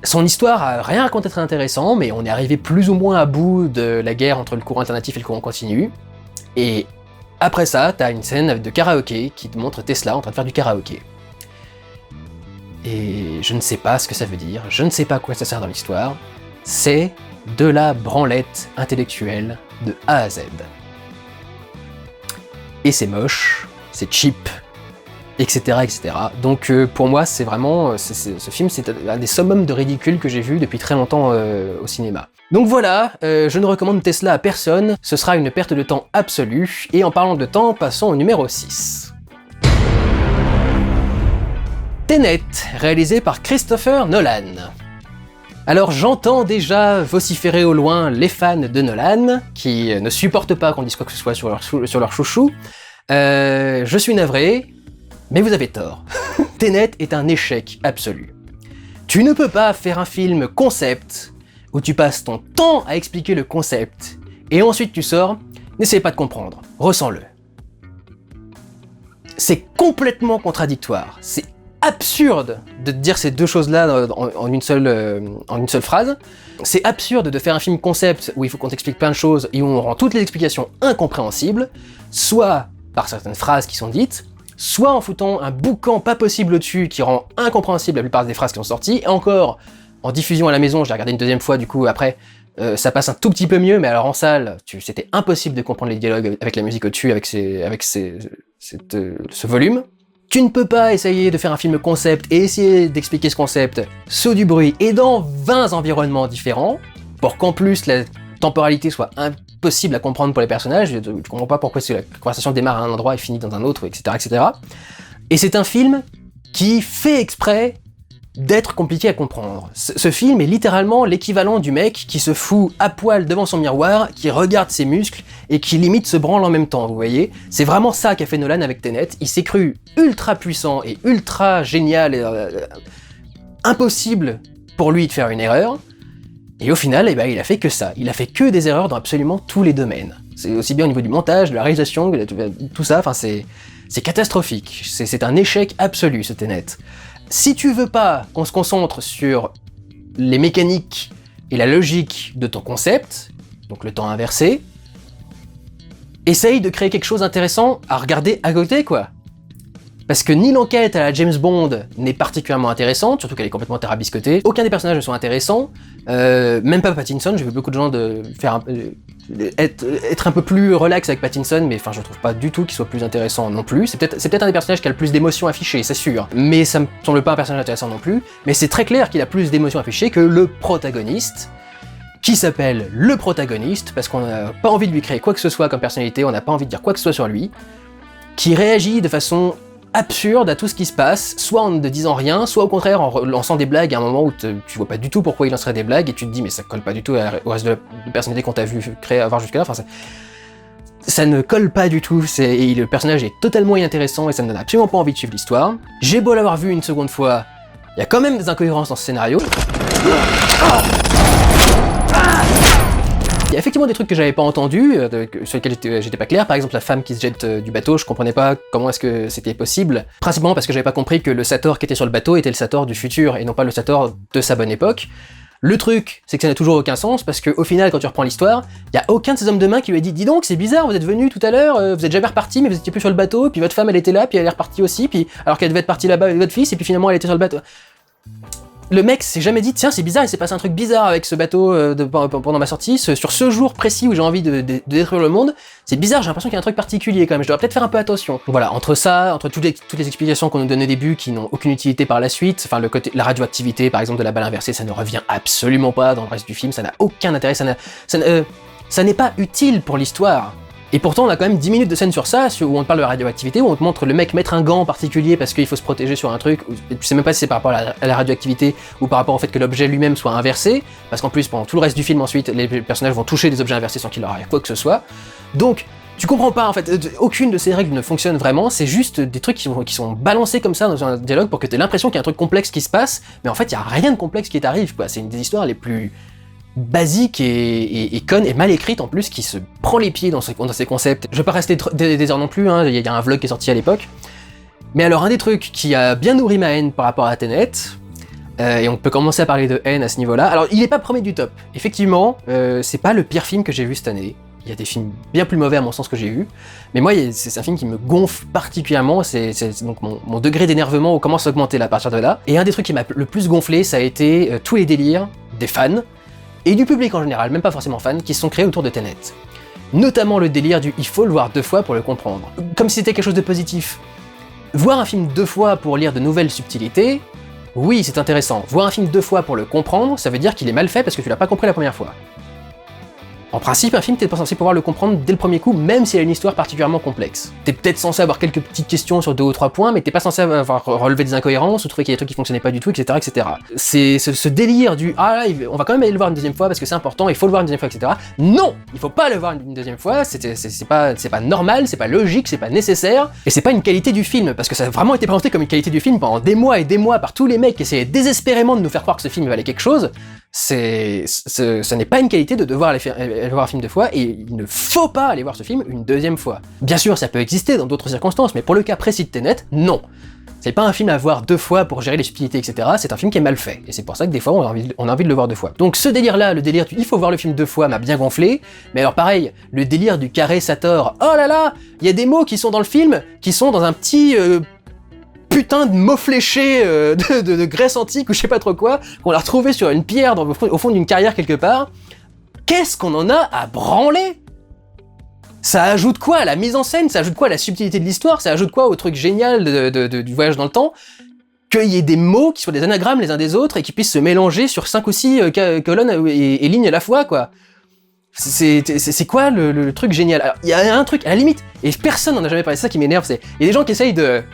Son histoire a rien raconté très intéressant, mais on est arrivé plus ou moins à bout de la guerre entre le courant alternatif et le courant continu. Et après ça, t'as une scène de karaoké qui te montre Tesla en train de faire du karaoké. Et je ne sais pas ce que ça veut dire, je ne sais pas à quoi ça sert dans l'histoire. C'est de la branlette intellectuelle de A à Z. Et c'est moche, c'est cheap, etc. etc. Donc pour moi, c'est vraiment, ce film, c'est un des summums de ridicule que j'ai vu depuis très longtemps au cinéma. Donc voilà, je ne recommande Tesla à personne, ce sera une perte de temps absolue, et en parlant de temps, passons au numéro 6. Tenet, réalisé par Christopher Nolan. Alors j'entends déjà vociférer au loin les fans de Nolan, qui ne supportent pas qu'on dise quoi que ce soit sur leur chouchou. Je suis navré, mais vous avez tort. Tenet est un échec absolu. Tu ne peux pas faire un film concept, où tu passes ton temps à expliquer le concept, et ensuite tu sors, n'essaie pas de comprendre, ressens-le. C'est complètement contradictoire, c'est absurde de dire ces deux choses-là en une seule phrase. C'est absurde de faire un film concept où il faut qu'on t'explique plein de choses et où on rend toutes les explications incompréhensibles, soit par certaines phrases qui sont dites, soit en foutant un boucan pas possible au-dessus qui rend incompréhensible la plupart des phrases qui sont sorties, et encore, en diffusion à la maison, j'ai regardé une deuxième fois du coup après, ça passe un tout petit peu mieux, mais alors en salle, c'était impossible de comprendre les dialogues avec la musique au-dessus, avec ce volume. Tu ne peux pas essayer de faire un film concept et essayer d'expliquer ce concept sous du bruit et dans 20 environnements différents, pour qu'en plus la temporalité soit impossible à comprendre pour les personnages. Je ne comprends pas pourquoi la conversation démarre à un endroit et finit dans un autre, etc. etc. Et c'est un film qui fait exprès d'être compliqué à comprendre. Ce film est littéralement l'équivalent du mec qui se fout à poil devant son miroir, qui regarde ses muscles et qui limite se branle en même temps, vous voyez. C'est vraiment ça qu'a fait Nolan avec Tenet. Il s'est cru ultra puissant et ultra génial et impossible pour lui de faire une erreur. Et au final, il a fait que ça. Il a fait que des erreurs dans absolument tous les domaines. C'est aussi bien au niveau du montage, de la réalisation, tout ça, enfin c'est catastrophique. C'est un échec absolu, ce Tenet. Si tu veux pas qu'on se concentre sur les mécaniques et la logique de ton concept, donc le temps inversé, essaye de créer quelque chose d'intéressant à regarder à côté, quoi. Parce que ni l'enquête à la James Bond n'est particulièrement intéressante, surtout qu'elle est complètement tarabiscotée, aucun des personnages ne sont intéressants, même pas Pattinson, j'ai vu beaucoup de gens être un peu plus relax avec Pattinson, mais enfin je trouve pas du tout qu'il soit plus intéressant non plus. C'est peut-être un des personnages qui a le plus d'émotions affichées, c'est sûr, mais ça me semble pas un personnage intéressant non plus, mais c'est très clair qu'il a plus d'émotions affichées que le protagoniste, qui s'appelle le protagoniste, parce qu'on n'a pas envie de lui créer quoi que ce soit comme personnalité, on n'a pas envie de dire quoi que ce soit sur lui, qui réagit de façon absurde à tout ce qui se passe, soit en ne disant rien, soit au contraire en lançant des blagues à un moment où tu vois pas du tout pourquoi il lancerait des blagues et tu te dis mais ça colle pas du tout au reste de la personnalité qu'on t'a vu avoir jusque-là, enfin ça ne colle pas du tout, et le personnage est totalement inintéressant et ça me donne absolument pas envie de suivre l'histoire. J'ai beau l'avoir vu une seconde fois, il y a quand même des incohérences dans ce scénario. Il y a effectivement des trucs que j'avais pas entendus, sur lesquels j'étais pas clair. Par exemple, la femme qui se jette du bateau, je comprenais pas comment est-ce que c'était possible. Principalement parce que j'avais pas compris que le Sator qui était sur le bateau était le Sator du futur et non pas le Sator de sa bonne époque. Le truc, c'est que ça n'a toujours aucun sens parce qu'au final, quand tu reprends l'histoire, il y a aucun de ces hommes de main qui lui a dit « Dis donc, c'est bizarre, vous êtes venu tout à l'heure, vous êtes jamais reparti, mais vous étiez plus sur le bateau, puis votre femme elle était là, puis elle est repartie aussi, puis alors qu'elle devait être partie là-bas avec votre fils, et puis finalement elle était sur le bateau. » Le mec s'est jamais dit, tiens, c'est bizarre, il s'est passé un truc bizarre avec ce bateau pendant ma sortie, sur ce jour précis où j'ai envie de détruire le monde. C'est bizarre, j'ai l'impression qu'il y a un truc particulier quand même, je devrais peut-être faire un peu attention. Voilà, entre toutes les explications qu'on nous donne au début qui n'ont aucune utilité par la suite, enfin la radioactivité par exemple de la balle inversée, ça ne revient absolument pas dans le reste du film, ça n'a aucun intérêt, ça n'est pas utile pour l'histoire. Et pourtant, on a quand même 10 minutes de scène sur ça, où on te parle de radioactivité, où on te montre le mec mettre un gant en particulier parce qu'il faut se protéger sur un truc, et tu sais même pas si c'est par rapport à la radioactivité ou par rapport au fait que l'objet lui-même soit inversé, parce qu'en plus, pendant tout le reste du film ensuite, les personnages vont toucher des objets inversés sans qu'il leur arrive quoi que ce soit. Donc, tu comprends pas en fait, aucune de ces règles ne fonctionne vraiment, c'est juste des trucs qui sont balancés comme ça dans un dialogue pour que tu aies l'impression qu'il y a un truc complexe qui se passe, mais en fait, il y a rien de complexe qui t'arrive, quoi. C'est une des histoires les plus basique et conne et mal écrite en plus, qui se prend les pieds dans ses concepts. Je vais pas rester des heures non plus, hein, il y a un vlog qui est sorti à l'époque. Mais alors un des trucs qui a bien nourri ma haine par rapport à Tenet, et on peut commencer à parler de haine à ce niveau-là, alors il est pas premier du top. Effectivement, c'est pas le pire film que j'ai vu cette année. Il y a des films bien plus mauvais à mon sens que j'ai eu, mais moi c'est un film qui me gonfle particulièrement, donc mon degré d'énervement commence à augmenter là, à partir de là. Et un des trucs qui m'a le plus gonflé, ça a été tous les délires des fans, et du public en général, même pas forcément fans, qui se sont créés autour de Tenet. Notamment le délire du « il faut le voir 2 fois pour le comprendre », comme si c'était quelque chose de positif. Voir un film 2 fois pour lire de nouvelles subtilités, oui c'est intéressant. Voir un film 2 fois pour le comprendre, ça veut dire qu'il est mal fait parce que tu l'as pas compris la première fois. En principe, un film, t'es pas censé pouvoir le comprendre dès le premier coup, même s'il a une histoire particulièrement complexe. T'es peut-être censé avoir quelques petites questions sur 2 ou 3 points, mais t'es pas censé avoir relevé des incohérences ou trouver qu'il y a des trucs qui fonctionnaient pas du tout, etc., etc. C'est ce délire du « ah là, on va quand même aller le voir une 2e fois parce que c'est important, il faut le voir une 2e fois, etc. » Non, il faut pas le voir une 2e fois, c'est pas normal, c'est pas logique, c'est pas nécessaire, et c'est pas une qualité du film, parce que ça a vraiment été présenté comme une qualité du film pendant des mois et des mois par tous les mecs qui essayaient désespérément de nous faire croire que ce film valait quelque chose. Ce n'est pas une qualité de devoir aller voir un film 2 fois, et il ne faut pas aller voir ce film une 2e fois. Bien sûr, ça peut exister dans d'autres circonstances, mais pour le cas précis de Tenet, non. C'est pas un film à voir 2 fois pour gérer les subtilités, etc. C'est un film qui est mal fait, et c'est pour ça que des fois on a envie de le voir 2 fois. Donc ce délire-là, le délire du « il faut voir le film 2 fois » m'a bien gonflé, mais alors pareil, le délire du carré Sator, oh là là, il y a des mots qui sont dans le film, qui sont dans un petit... putain de mots fléchés de Grèce antique ou je sais pas trop quoi, qu'on a retrouvé sur une pierre au fond d'une carrière quelque part. Qu'est-ce qu'on en a à branler? Ça ajoute quoi à la mise en scène? Ça ajoute quoi à la subtilité de l'histoire? Ça ajoute quoi au truc génial du voyage dans le temps? Qu'il y ait des mots qui soient des anagrammes les uns des autres et qui puissent se mélanger sur 5 ou 6 colonnes et lignes à la fois, quoi. C'est quoi le truc génial? Alors, il y a un truc, à la limite, et personne n'en a jamais parlé, c'est ça qui m'énerve, il y a des gens qui essayent de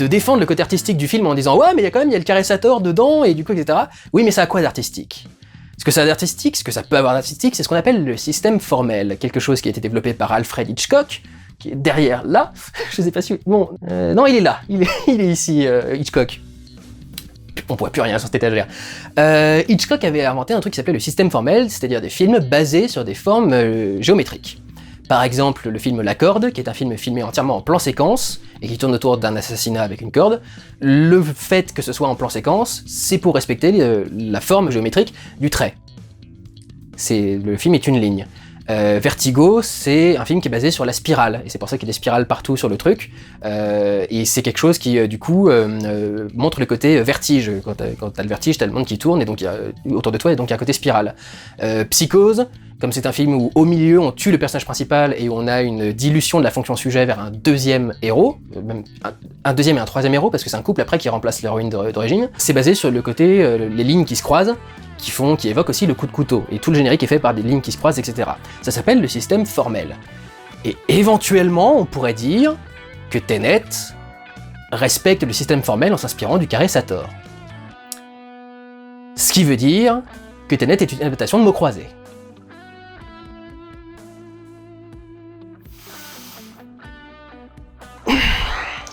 défendre le côté artistique du film en disant « ouais, mais il y a le carré Sator dedans, et du coup, etc. » Oui, mais ça a quoi d'artistique? Ce que ça a d'artistique, ce que ça peut avoir d'artistique, c'est ce qu'on appelle le système formel, quelque chose qui a été développé par Alfred Hitchcock, qui est derrière là, je sais pas si... Bon, non, il est là, il est ici, Hitchcock. On voit plus rien sur cette étagère. Hitchcock avait inventé un truc qui s'appelait le système formel, c'est-à-dire des films basés sur des formes géométriques. Par exemple, le film La Corde, qui est un film filmé entièrement en plan séquence, et qui tourne autour d'un assassinat avec une corde. Le fait que ce soit en plan séquence, c'est pour respecter la forme géométrique du trait. Le film est une ligne. Vertigo, c'est un film qui est basé sur la spirale, et c'est pour ça qu'il y a des spirales partout sur le truc, et c'est quelque chose qui, du coup, montre le côté vertige. Quand t'as le vertige, t'as le monde qui tourne, et donc autour de toi, et donc il y a un côté spirale. Psychose, comme c'est un film où au milieu on tue le personnage principal et où on a une dilution de la fonction sujet vers un 2e héros, même un 2e et un 3e héros, parce que c'est un couple après qui remplace l'héroïne d'origine, c'est basé sur le côté, les lignes qui se croisent, qui évoquent aussi le coup de couteau, et tout le générique est fait par des lignes qui se croisent, etc. Ça s'appelle le système formel. Et éventuellement, on pourrait dire que Tenet respecte le système formel en s'inspirant du carré Sator. Ce qui veut dire que Tenet est une adaptation de mots croisés.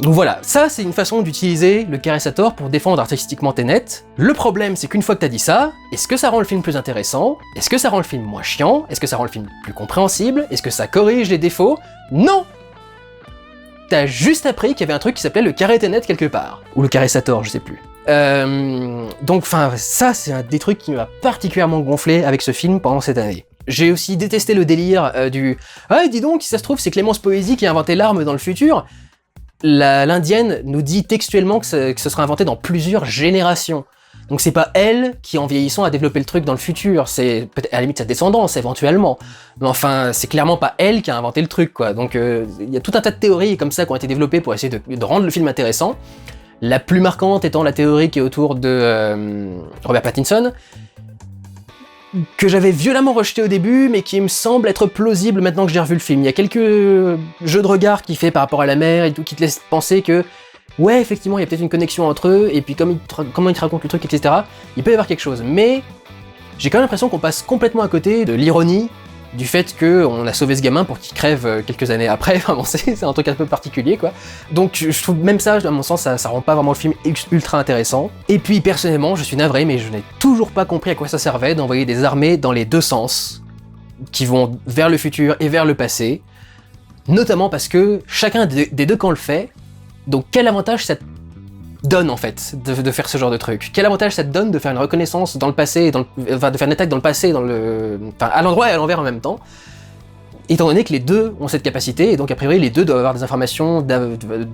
Donc voilà, ça c'est une façon d'utiliser le carré Sator pour défendre artistiquement Tenet. Le problème c'est qu'une fois que t'as dit ça, est-ce que ça rend le film plus intéressant? Est-ce que ça rend le film moins chiant? Est-ce que ça rend le film plus compréhensible? Est-ce que ça corrige les défauts? Non! T'as juste appris qu'il y avait un truc qui s'appelait le carré Tenet quelque part. Ou le carré Sator, je sais plus. Donc enfin, ça c'est un des trucs qui m'a particulièrement gonflé avec ce film pendant cette année. J'ai aussi détesté le délire du « ah, dis donc, si ça se trouve, c'est Clémence Poésy qui a inventé l'arme dans le futur », l'indienne nous dit textuellement que ce sera inventé dans plusieurs générations. Donc c'est pas elle qui, en vieillissant, a développé le truc dans le futur, c'est peut-être à la limite sa descendance, éventuellement. Mais enfin, c'est clairement pas elle qui a inventé le truc, quoi. Donc il y a tout un tas de théories comme ça qui ont été développées pour essayer de rendre le film intéressant. La plus marquante étant la théorie qui est autour de Robert Pattinson, que j'avais violemment rejeté au début, mais qui me semble être plausible maintenant que j'ai revu le film. Il y a quelques jeux de regard qu'il fait par rapport à la mère et tout, qui te laissent penser que, ouais, effectivement, il y a peut-être une connexion entre eux, et puis comment il te raconte le truc, etc., il peut y avoir quelque chose. Mais j'ai quand même l'impression qu'on passe complètement à côté de l'ironie du fait qu'on a sauvé ce gamin pour qu'il crève quelques années après. Enfin bon, c'est un truc un peu particulier, quoi. Donc je trouve même ça, à mon sens, ça rend pas vraiment le film ultra intéressant. Et puis personnellement, je suis navré, mais je n'ai toujours pas compris à quoi ça servait d'envoyer des armées dans les deux sens, qui vont vers le futur et vers le passé, notamment parce que chacun des deux camps le fait, Donc quel avantage ça te donne en fait de faire ce genre de truc? Quel avantage ça te donne de faire une reconnaissance dans le passé, enfin de faire une attaque dans le passé, enfin à l'endroit et à l'envers en même temps, étant donné que les deux ont cette capacité, et donc a priori les deux doivent avoir des informations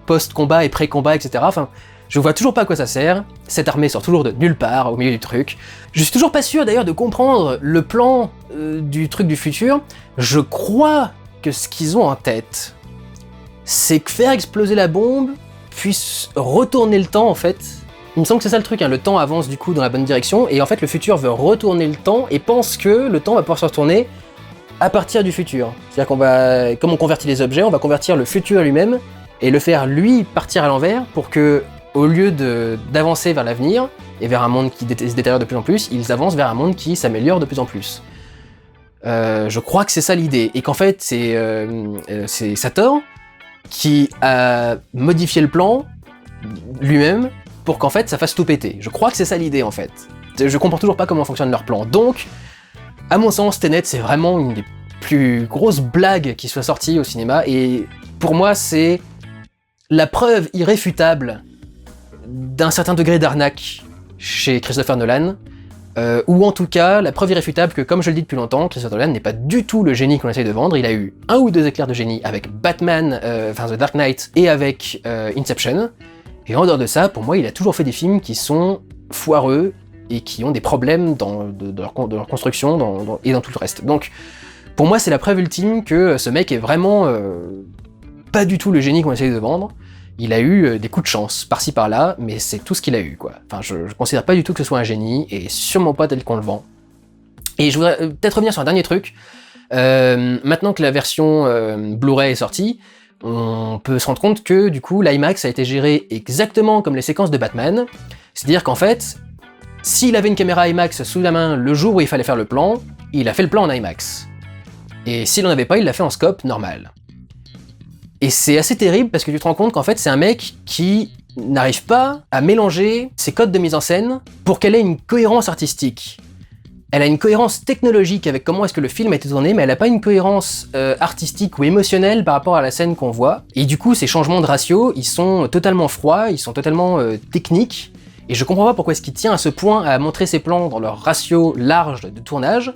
post-combat et pré-combat, etc. Enfin, je vois toujours pas à quoi ça sert, cette armée sort toujours de nulle part au milieu du truc. Je suis toujours pas sûr d'ailleurs de comprendre le plan du truc du futur. Je crois que ce qu'ils ont en tête, c'est que faire exploser la bombe puisse retourner le temps en fait. Il me semble que c'est ça le truc, hein. Le temps avance du coup dans la bonne direction, et en fait le futur veut retourner le temps et pense que le temps va pouvoir se retourner à partir du futur. C'est-à-dire qu'on va, comme on convertit les objets, on va convertir le futur lui-même et le faire lui partir à l'envers pour que, au lieu d'avancer vers l'avenir et vers un monde qui se détériore de plus en plus, ils avancent vers un monde qui s'améliore de plus en plus. Je crois que c'est ça l'idée, et qu'en fait c'est Sator qui a modifié le plan lui-même pour qu'en fait ça fasse tout péter. Je crois que c'est ça l'idée en fait. Je comprends toujours pas comment fonctionne leur plan. Donc, à mon sens, Tenet c'est vraiment une des plus grosses blagues qui soit sortie au cinéma, et pour moi c'est la preuve irréfutable d'un certain degré d'arnaque chez Christopher Nolan, ou en tout cas la preuve irréfutable que, comme je le dis depuis longtemps, Christopher Nolan n'est pas du tout le génie qu'on essaye de vendre. Il a eu un ou deux éclairs de génie avec Batman, The Dark Knight, et avec Inception, et en dehors de ça, pour moi, il a toujours fait des films qui sont foireux et qui ont des problèmes de leur construction et dans tout le reste. Donc, pour moi, c'est la preuve ultime que ce mec est vraiment pas du tout le génie qu'on essaye de vendre. Il a eu des coups de chance, par-ci par-là, mais c'est tout ce qu'il a eu, quoi. Enfin, je considère pas du tout que ce soit un génie, et sûrement pas tel qu'on le vend. Et je voudrais peut-être revenir sur un dernier truc. Maintenant que la version Blu-ray est sortie, on peut se rendre compte que, du coup, l'IMAX a été géré exactement comme les séquences de Batman. C'est-à-dire qu'en fait, s'il avait une caméra IMAX sous la main le jour où il fallait faire le plan, il a fait le plan en IMAX. Et s'il n'en avait pas, il l'a fait en scope normal. Et c'est assez terrible parce que tu te rends compte qu'en fait c'est un mec qui n'arrive pas à mélanger ses codes de mise en scène pour qu'elle ait une cohérence artistique. Elle a une cohérence technologique avec comment est-ce que le film a été tourné, mais elle n'a pas une cohérence artistique ou émotionnelle par rapport à la scène qu'on voit. Et du coup, ces changements de ratio, ils sont totalement froids, ils sont totalement techniques, et je comprends pas pourquoi est-ce qu'il tient à ce point à montrer ses plans dans leur ratio large de tournage,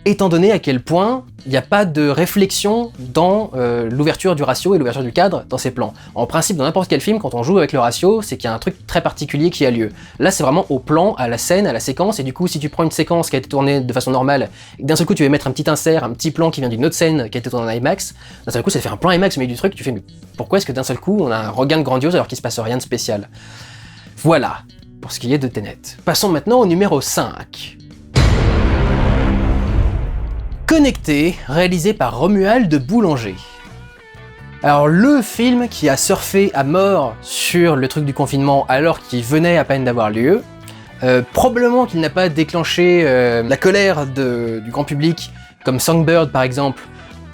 étant donné à quel point il n'y a pas de réflexion dans l'ouverture du ratio et l'ouverture du cadre dans ces plans. En principe, dans n'importe quel film, quand on joue avec le ratio, c'est qu'il y a un truc très particulier qui a lieu. Là, c'est vraiment au plan, à la scène, à la séquence, et du coup, si tu prends une séquence qui a été tournée de façon normale, et que d'un seul coup tu veux mettre un petit insert, un petit plan qui vient d'une autre scène qui a été tournée en IMAX, d'un seul coup ça fait un plan IMAX au milieu du truc, tu fais mais pourquoi est-ce que d'un seul coup on a un regain grandiose alors qu'il se passe rien de spécial? Voilà, pour ce qui est de Tenet. Passons maintenant au numéro 5. Connecté, réalisé par Romuald Boulanger. Alors le film qui a surfé à mort sur le truc du confinement alors qu'il venait à peine d'avoir lieu, probablement qu'il n'a pas déclenché la colère du grand public comme Songbird par exemple,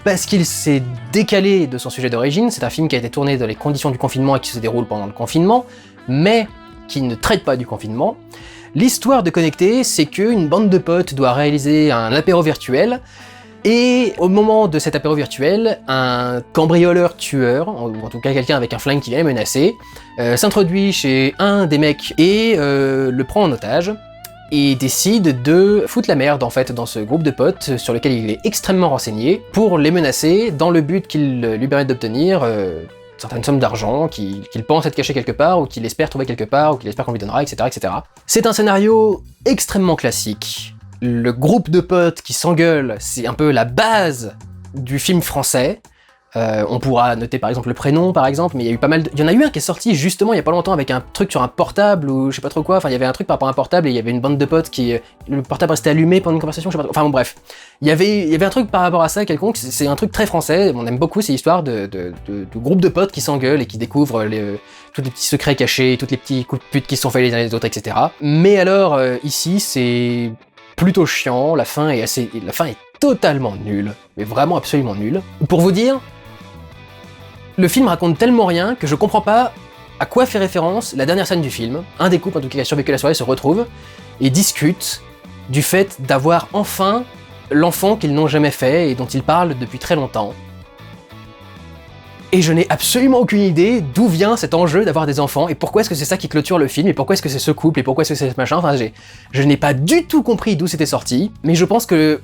parce qu'il s'est décalé de son sujet d'origine. C'est un film qui a été tourné dans les conditions du confinement et qui se déroule pendant le confinement, mais qui ne traite pas du confinement. L'histoire de Connecté, c'est qu'une bande de potes doit réaliser un apéro virtuel, et au moment de cet apéro virtuel, un cambrioleur tueur, ou en tout cas quelqu'un avec un flingue qui vient les menacer, s'introduit chez un des mecs et le prend en otage, et décide de foutre la merde en fait dans ce groupe de potes sur lequel il est extrêmement renseigné, pour les menacer dans le but qu'ils lui permettent d'obtenir certaines sommes d'argent qu'il pense être caché quelque part, ou qu'il espère trouver quelque part, ou qu'il espère qu'on lui donnera, etc., etc. C'est un scénario extrêmement classique. Le groupe de potes qui s'engueulent, c'est un peu la base du film français. On pourra noter par exemple le prénom par exemple, mais il y a eu pas mal il y en a eu un qui est sorti justement il y a pas longtemps avec un truc sur un portable ou je sais pas trop quoi, enfin il y avait un truc par rapport à un portable et il y avait une bande de potes qui... le portable restait allumé pendant une conversation, je sais pas trop, enfin bon bref. Il y avait un truc par rapport à ça quelconque, c'est un truc très français, on aime beaucoup ces histoires de groupes de potes qui s'engueulent et qui découvrent tous les petits secrets cachés, tous les petits coups de pute qui se sont faits les uns les autres, etc. Mais alors ici c'est plutôt chiant, la fin est totalement nulle, mais vraiment absolument nulle. Pour vous dire, le film raconte tellement rien que je comprends pas à quoi fait référence la dernière scène du film. Un des couples en tout cas qui a survécu la soirée se retrouve et discute du fait d'avoir enfin l'enfant qu'ils n'ont jamais fait et dont ils parlent depuis très longtemps. Et je n'ai absolument aucune idée d'où vient cet enjeu d'avoir des enfants, et pourquoi est-ce que c'est ça qui clôture le film, et pourquoi est-ce que c'est ce couple, et pourquoi est-ce que c'est ce machin, enfin je n'ai pas du tout compris d'où c'était sorti, mais je pense que,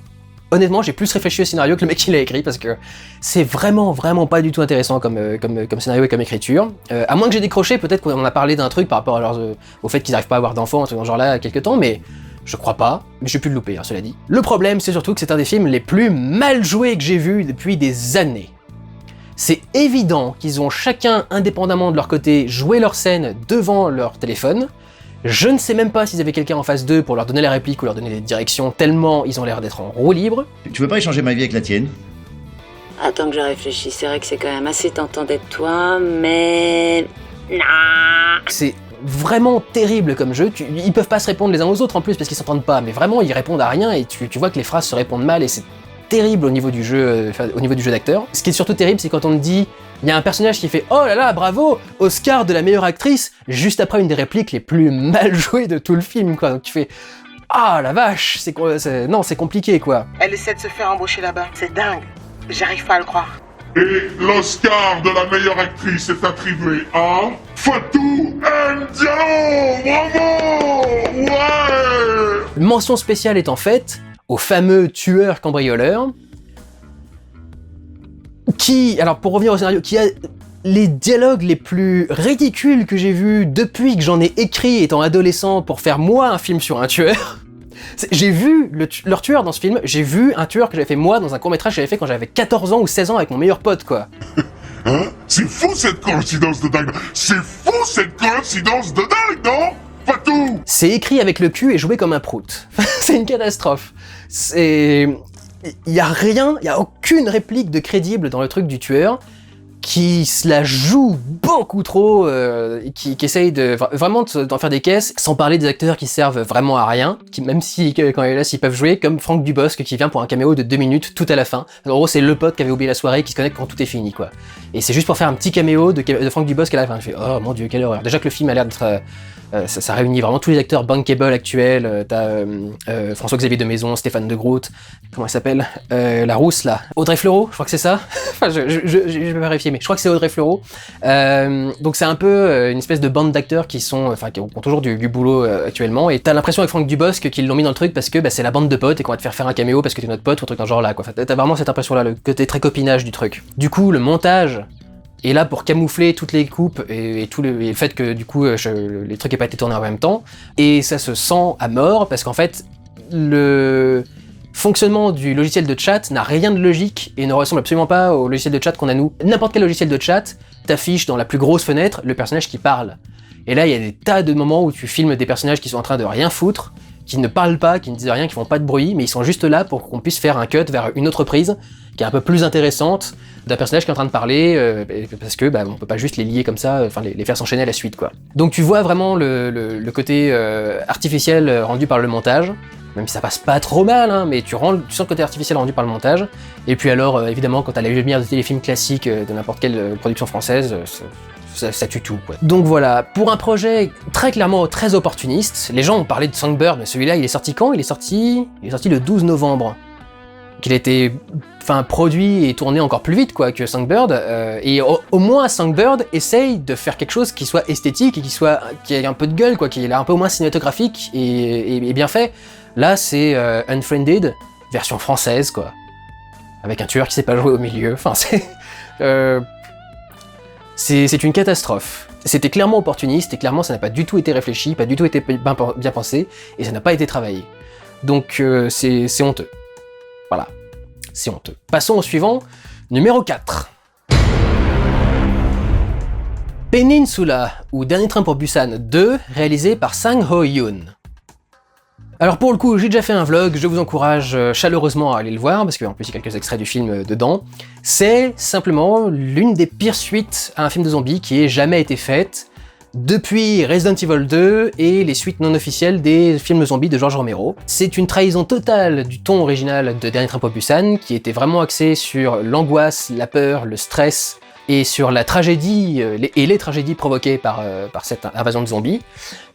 honnêtement, j'ai plus réfléchi au scénario que le mec qui l'a écrit, parce que c'est vraiment pas du tout intéressant comme scénario et comme écriture. À moins que j'ai décroché, peut-être qu'on a parlé d'un truc par rapport à au fait qu'ils n'arrivent pas à avoir d'enfants, un truc dans ce genre-là, il y a quelques temps, mais je crois pas, mais j'ai pu le louper, hein, cela dit. Le problème, c'est surtout que c'est un des films les plus mal joués que j'ai vus depuis des années. C'est évident qu'ils ont chacun, indépendamment de leur côté, joué leur scène devant leur téléphone. Je ne sais même pas s'ils avaient quelqu'un en face d'eux pour leur donner la réplique ou leur donner des directions, tellement ils ont l'air d'être en roue libre. Tu veux pas échanger ma vie avec la tienne? Attends que je réfléchisse, c'est vrai que c'est quand même assez tentant d'être toi, mais... Non. C'est vraiment terrible comme jeu, ils peuvent pas se répondre les uns aux autres en plus parce qu'ils s'entendent pas, mais vraiment ils répondent à rien et tu vois que les phrases se répondent mal et c'est terrible au niveau du jeu, d'acteur. Ce qui est surtout terrible, c'est quand on te dit, il y a un personnage qui fait « Oh là là, bravo, Oscar de la meilleure actrice !» juste après une des répliques les plus mal jouées de tout le film, quoi. Donc tu fais « Ah la vache, c'est compliqué, quoi. » Elle essaie de se faire embaucher là-bas, c'est dingue. J'arrive pas à le croire. Et l'Oscar de la meilleure actrice est attribué à Fatou Ndiaye. Bravo! Ouais! Mention spéciale étant faite au fameux tueur cambrioleur qui, alors pour revenir au scénario, qui a les dialogues les plus ridicules que j'ai vus depuis que j'en ai écrit étant adolescent pour faire moi un film sur un tueur. J'ai vu leur tueur dans ce film, j'ai vu un tueur que j'avais fait moi dans un court-métrage que j'avais fait quand j'avais 14 ans ou 16 ans avec mon meilleur pote, quoi. Hein? C'est fou cette coïncidence de dingue! C'est fou cette coïncidence de dingue, non? Fatou! C'est écrit avec le cul et joué comme un prout. C'est une catastrophe. Il y a aucune réplique de crédible dans le truc du tueur qui se la joue beaucoup trop, qui essaye vraiment d'en faire des caisses, sans parler des acteurs qui servent vraiment à rien, qui même si quand il est là, s'ils peuvent jouer, comme Franck Dubosc qui vient pour un caméo de 2 minutes tout à la fin. En gros, c'est le pote qui avait oublié la soirée, qui se connecte quand tout est fini, quoi. Et c'est juste pour faire un petit caméo de Franck Dubosc à la fin. Je fais, oh mon dieu, quelle horreur. Déjà que le film a l'air d'être... ça réunit vraiment tous les acteurs bankable actuels. T'as François-Xavier de Maison, Stéphane de Groot, comment elle s'appelle, la rousse là, Audrey Fleurot, je crois que c'est ça. Enfin, je vais vérifier, mais je crois que c'est Audrey Fleurot. Donc c'est un peu une espèce de bande d'acteurs qui ont toujours du boulot actuellement. Et t'as l'impression avec Franck Dubosc qu'ils l'ont mis dans le truc parce que c'est la bande de potes et qu'on va te faire un caméo parce que t'es notre pote ou un truc dans ce genre là, quoi. Enfin, t'as vraiment cette impression là, le côté très copinage du truc. Du coup, le montage est là pour camoufler toutes les coupes et le fait que du coup les trucs n'aient pas été tournés en même temps, et ça se sent à mort parce qu'en fait le fonctionnement du logiciel de chat n'a rien de logique et ne ressemble absolument pas au logiciel de chat qu'on a nous. N'importe quel logiciel de chat t'affiche dans la plus grosse fenêtre le personnage qui parle, et là il y a des tas de moments où tu filmes des personnages qui sont en train de rien foutre, qui ne parlent pas, qui ne disent rien, qui font pas de bruit, mais ils sont juste là pour qu'on puisse faire un cut vers une autre prise qui est un peu plus intéressante d'un personnage qui est en train de parler, parce que on peut pas juste les lier comme ça, enfin les faire s'enchaîner à la suite, quoi. Donc tu vois vraiment le côté artificiel rendu par le montage, même si ça passe pas trop mal, hein, mais tu sens le côté artificiel rendu par le montage. Et puis alors évidemment quand t'as la lumière de téléfilm classique de n'importe quelle production française, ça tue tout, quoi. Donc voilà, pour un projet très clairement très opportuniste, les gens ont parlé de Songbird, mais celui-là il est sorti quand? Il est sorti le 12 novembre. Qu'il a été produit et tourné encore plus vite, quoi, que Songbird, et au moins Songbird essaye de faire quelque chose qui soit esthétique et qui ait un peu de gueule, quoi, qui est un peu au moins cinématographique et bien fait. Là c'est Unfriended, version française, quoi, avec un tueur qui sait pas jouer au milieu, enfin c'est une catastrophe. C'était clairement opportuniste et clairement ça n'a pas du tout été réfléchi, pas du tout été bien pensé, et ça n'a pas été travaillé. Donc c'est honteux. Voilà, c'est honteux. Passons au suivant, numéro 4. Peninsula, ou Dernier train pour Busan 2, réalisé par Sang Ho-yoon. Alors pour le coup, j'ai déjà fait un vlog, je vous encourage chaleureusement à aller le voir, parce qu'en plus il y a quelques extraits du film dedans. C'est simplement l'une des pires suites à un film de zombies qui ait jamais été faite, depuis Resident Evil 2 et les suites non officielles des films zombies de George Romero. C'est une trahison totale du ton original de Dernier train pour Busan, qui était vraiment axé sur l'angoisse, la peur, le stress, et sur la tragédie, les tragédies provoquées par cette invasion de zombies,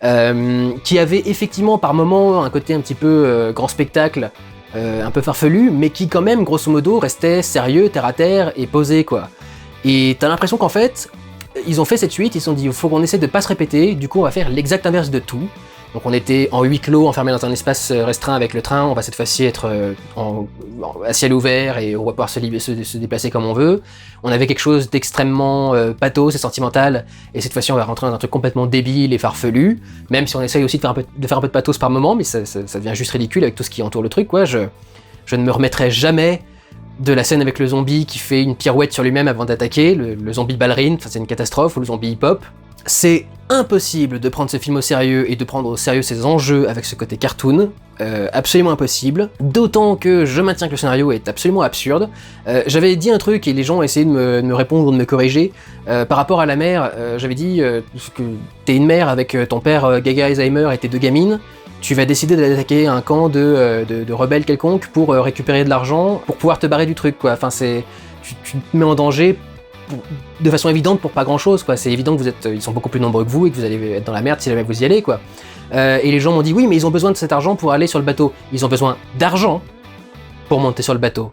qui avait effectivement par moments un côté un petit peu grand spectacle, un peu farfelu, mais qui quand même, grosso modo, restait sérieux, terre à terre et posé, quoi. Et t'as l'impression qu'en fait, ils ont fait cette suite, ils se sont dit, il faut qu'on essaie de pas se répéter, du coup on va faire l'exact inverse de tout. Donc on était en huis clos, enfermés dans un espace restreint avec le train, on va cette fois-ci être à ciel ouvert et on va pouvoir se déplacer comme on veut. On avait quelque chose d'extrêmement pathos et sentimental, et cette fois-ci on va rentrer dans un truc complètement débile et farfelu, même si on essaye aussi de faire un peu de pathos par moment, mais ça devient juste ridicule avec tout ce qui entoure le truc, quoi. Je ne me remettrai jamais de la scène avec le zombie qui fait une pirouette sur lui-même avant d'attaquer, le zombie ballerine, enfin c'est une catastrophe, ou le zombie hip-hop. C'est impossible de prendre ce film au sérieux et de prendre au sérieux ses enjeux avec ce côté cartoon, absolument impossible, d'autant que je maintiens que le scénario est absolument absurde. J'avais dit un truc et les gens ont essayé de me répondre ou de me corriger. Par rapport à la mère, j'avais dit que t'es une mère avec ton père gaga Alzheimer et tes 2 gamines, tu vas décider d'attaquer un camp de rebelles quelconques pour récupérer de l'argent, pour pouvoir te barrer du truc, quoi. Enfin, tu te mets en danger de façon évidente pour pas grand chose, quoi. C'est évident que ils sont beaucoup plus nombreux que vous et que vous allez être dans la merde si jamais vous y allez, quoi. Et les gens m'ont dit oui, mais ils ont besoin de cet argent pour aller sur le bateau. Ils ont besoin d'argent pour monter sur le bateau.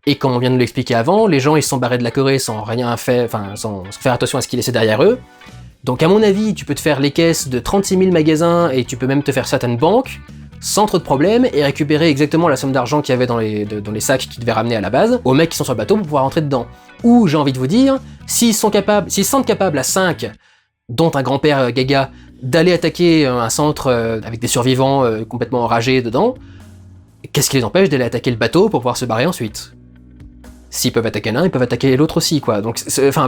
Et comme on vient de l'expliquer avant, les gens ils se sont barrés de la Corée sans rien faire, sans faire attention à ce qu'ils laissaient derrière eux. Donc à mon avis, tu peux te faire les caisses de 36 000 magasins et tu peux même te faire certaines banques sans trop de problèmes et récupérer exactement la somme d'argent qu'il y avait dans les sacs qu'ils devaient ramener à la base aux mecs qui sont sur le bateau pour pouvoir rentrer dedans. Ou j'ai envie de vous dire, s'ils se sentent capables à 5, dont un grand-père gaga, d'aller attaquer un centre avec des survivants complètement enragés dedans, qu'est-ce qui les empêche d'aller attaquer le bateau pour pouvoir se barrer ensuite ? S'ils peuvent attaquer l'un, ils peuvent attaquer l'autre aussi, quoi. Donc,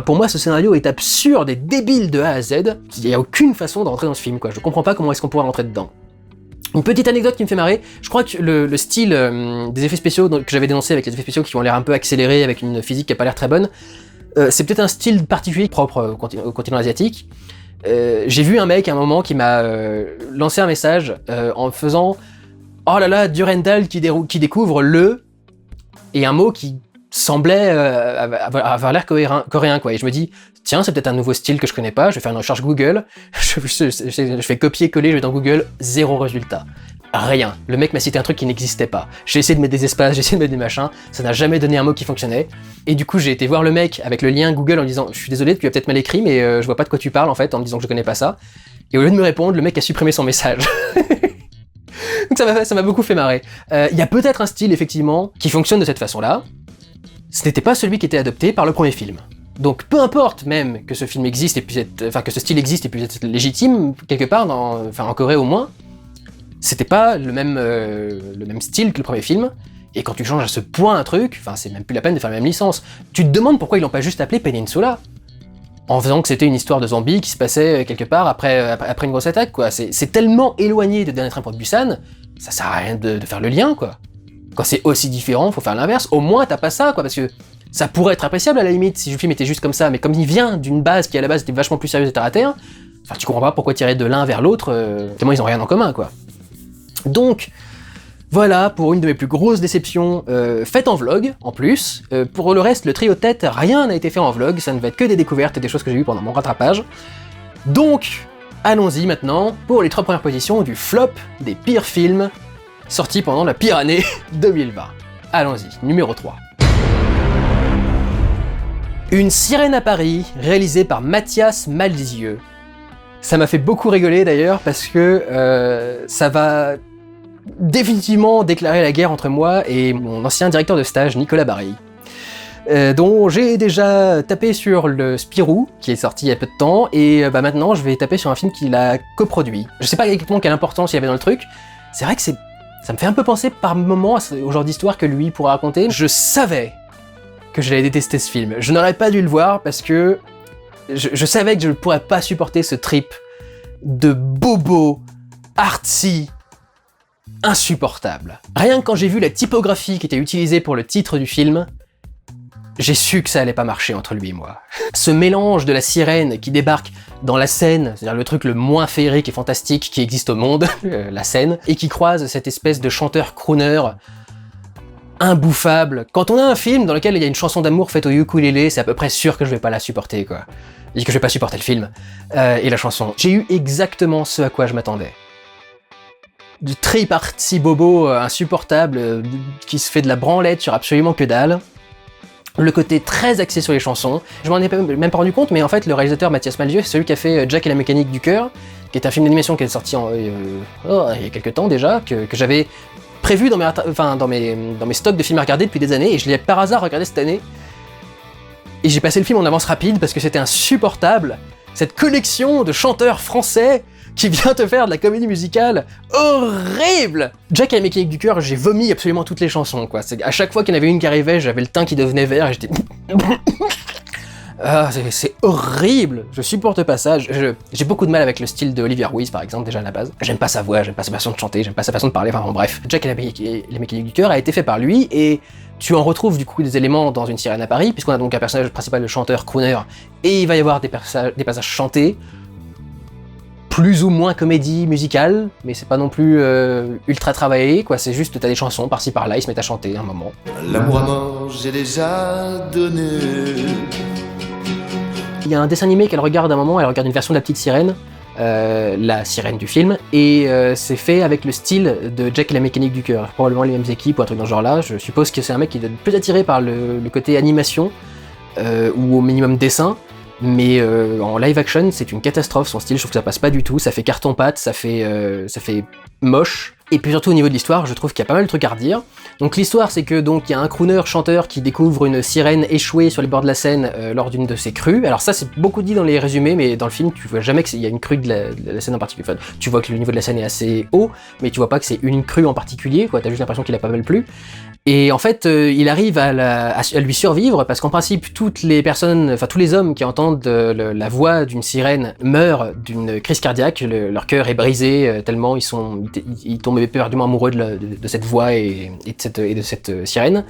pour moi, ce scénario est absurde et débile de A à Z. Il n'y a aucune façon de rentrer dans ce film, quoi. Je comprends pas comment est-ce qu'on pourrait rentrer dedans. Une petite anecdote qui me fait marrer, je crois que le style des effets spéciaux que j'avais dénoncé avec les effets spéciaux qui ont l'air un peu accélérés avec une physique qui a pas l'air très bonne, c'est peut-être un style particulier propre au continent asiatique. J'ai vu un mec à un moment qui m'a lancé un message en faisant « Oh là là, Durandal qui découvre le... » et un mot qui semblait avoir l'air coréen, quoi. Et je me dis, tiens, c'est peut-être un nouveau style que je connais pas, je vais faire une recherche Google, je fais copier-coller, je vais dans Google, 0 résultat. Rien. Le mec m'a cité un truc qui n'existait pas. J'ai essayé de mettre des espaces, j'ai essayé de mettre des machins, ça n'a jamais donné un mot qui fonctionnait. Et du coup, j'ai été voir le mec avec le lien Google en disant, je suis désolé, tu as peut-être mal écrit, mais je vois pas de quoi tu parles en fait, en me disant que je connais pas ça. Et au lieu de me répondre, le mec a supprimé son message. Donc ça m'a beaucoup fait marrer. Il y a peut-être un style, effectivement, qui fonctionne de cette façon-là. Ce n'était pas celui qui était adopté par le premier film. Donc peu importe même que ce film existe et puisse être, que ce style existe et puisse être légitime quelque part, en Corée au moins, c'était pas le même style que le premier film. Et quand tu changes à ce point un truc, c'est même plus la peine de faire la même licence. Tu te demandes pourquoi ils l'ont pas juste appelé Peninsula, en faisant que c'était une histoire de zombies qui se passait quelque part après une grosse attaque, quoi. C'est tellement éloigné de Dernier Train pour Busan, ça sert à rien de faire le lien, quoi. Quand c'est aussi différent, faut faire l'inverse. Au moins, t'as pas ça, quoi, parce que ça pourrait être appréciable à la limite si le film était juste comme ça, mais comme il vient d'une base qui à la base était vachement plus sérieuse et terre à terre, tu comprends pas pourquoi tirer de l'un vers l'autre, tellement ils ont rien en commun, quoi. Donc, voilà pour une de mes plus grosses déceptions, faites en vlog, en plus. Pour le reste, le trio de tête, rien n'a été fait en vlog, ça ne va être que des découvertes et des choses que j'ai vues pendant mon rattrapage. Donc, allons-y maintenant pour les 3 premières positions du flop des pires films sorti pendant la pire année 2020. Allons-y, numéro 3. Une sirène à Paris, réalisée par Mathias Malzieu. Ça m'a fait beaucoup rigoler d'ailleurs, parce que ça va définitivement déclarer la guerre entre moi et mon ancien directeur de stage, Nicolas Barry, dont j'ai déjà tapé sur le Spirou, qui est sorti il y a peu de temps, et maintenant je vais taper sur un film qu'il a coproduit. Je sais pas exactement quelle importance il y avait dans le truc, c'est vrai que ça me fait un peu penser par moments au genre d'histoire que lui pourrait raconter. Je savais que j'allais détester ce film. Je n'aurais pas dû le voir parce que je savais que je ne pourrais pas supporter ce trip de bobo, artsy, insupportable. Rien que quand j'ai vu la typographie qui était utilisée pour le titre du film, j'ai su que ça allait pas marcher entre lui et moi. Ce mélange de la sirène qui débarque dans la Seine, c'est-à-dire le truc le moins féerique et fantastique qui existe au monde, la Seine, et qui croise cette espèce de chanteur crooner imbouffable. Quand on a un film dans lequel il y a une chanson d'amour faite au ukulélé, c'est à peu près sûr que je vais pas la supporter, quoi. Et que je vais pas supporter le film et la chanson. J'ai eu exactement ce à quoi je m'attendais. Du trip artsy bobo insupportable qui se fait de la branlette sur absolument que dalle. le côté très axé sur les chansons. Je m'en ai même pas rendu compte, mais en fait, le réalisateur Mathias Malzieu, c'est celui qui a fait Jack et la mécanique du cœur, qui est un film d'animation qui est sorti il y a quelques temps déjà, que j'avais prévu dans mes stocks de films à regarder depuis des années, et je l'ai par hasard regardé cette année. Et j'ai passé le film en avance rapide parce que c'était insupportable. Cette collection de chanteurs français qui vient te faire de la comédie musicale horrible. Jack et la mécanique du cœur, j'ai vomi absolument toutes les chansons, quoi. À chaque fois qu'il y en avait une qui arrivait, j'avais le teint qui devenait vert et j'étais... Ah, c'est horrible, je supporte pas ça. J'ai beaucoup de mal avec le style de Olivia Ruiz, par exemple, déjà à la base. J'aime pas sa voix, j'aime pas sa façon de chanter, j'aime pas sa façon de parler, enfin bon, bref. Jack et la mécanique du cœur a été fait par lui, et tu en retrouves du coup des éléments dans Une sirène à Paris, puisqu'on a donc un personnage principal, le chanteur crooner, et il va y avoir des passages chantés, plus ou moins comédie musicale, mais c'est pas non plus ultra travaillé, quoi. C'est juste, t'as des chansons par-ci par-là, ils se mettent à chanter un moment. L'amour à mort, j'ai déjà donné. Il y a un dessin animé qu'elle regarde à un moment, elle regarde une version de La Petite Sirène, la sirène du film, et c'est fait avec le style de Jack et la mécanique du cœur, probablement les mêmes équipes ou un truc dans ce genre-là. Je suppose que c'est un mec qui est plus attiré par le côté animation, ou au minimum dessin, mais en live action c'est une catastrophe, son style, je trouve que ça passe pas du tout, ça fait carton-pâte, ça fait moche. Et puis surtout au niveau de l'histoire, je trouve qu'il y a pas mal de trucs à redire. Donc l'histoire, c'est que donc il y a un crooner chanteur qui découvre une sirène échouée sur les bords de la Seine lors d'une de ses crues. Alors ça, c'est beaucoup dit dans les résumés, mais dans le film, tu vois jamais qu'il y a une crue de la Seine en particulier. Enfin, tu vois que le niveau de la Seine est assez haut, mais tu vois pas que c'est une crue en particulier, quoi. T'as juste l'impression qu'il a pas mal plu. Et en fait, il arrive à lui survivre parce qu'en principe, toutes les personnes, enfin tous les hommes qui entendent la voix d'une sirène meurent d'une crise cardiaque. Leur cœur est brisé tellement ils tombent éperdument amoureux de cette voix et de cette sirène.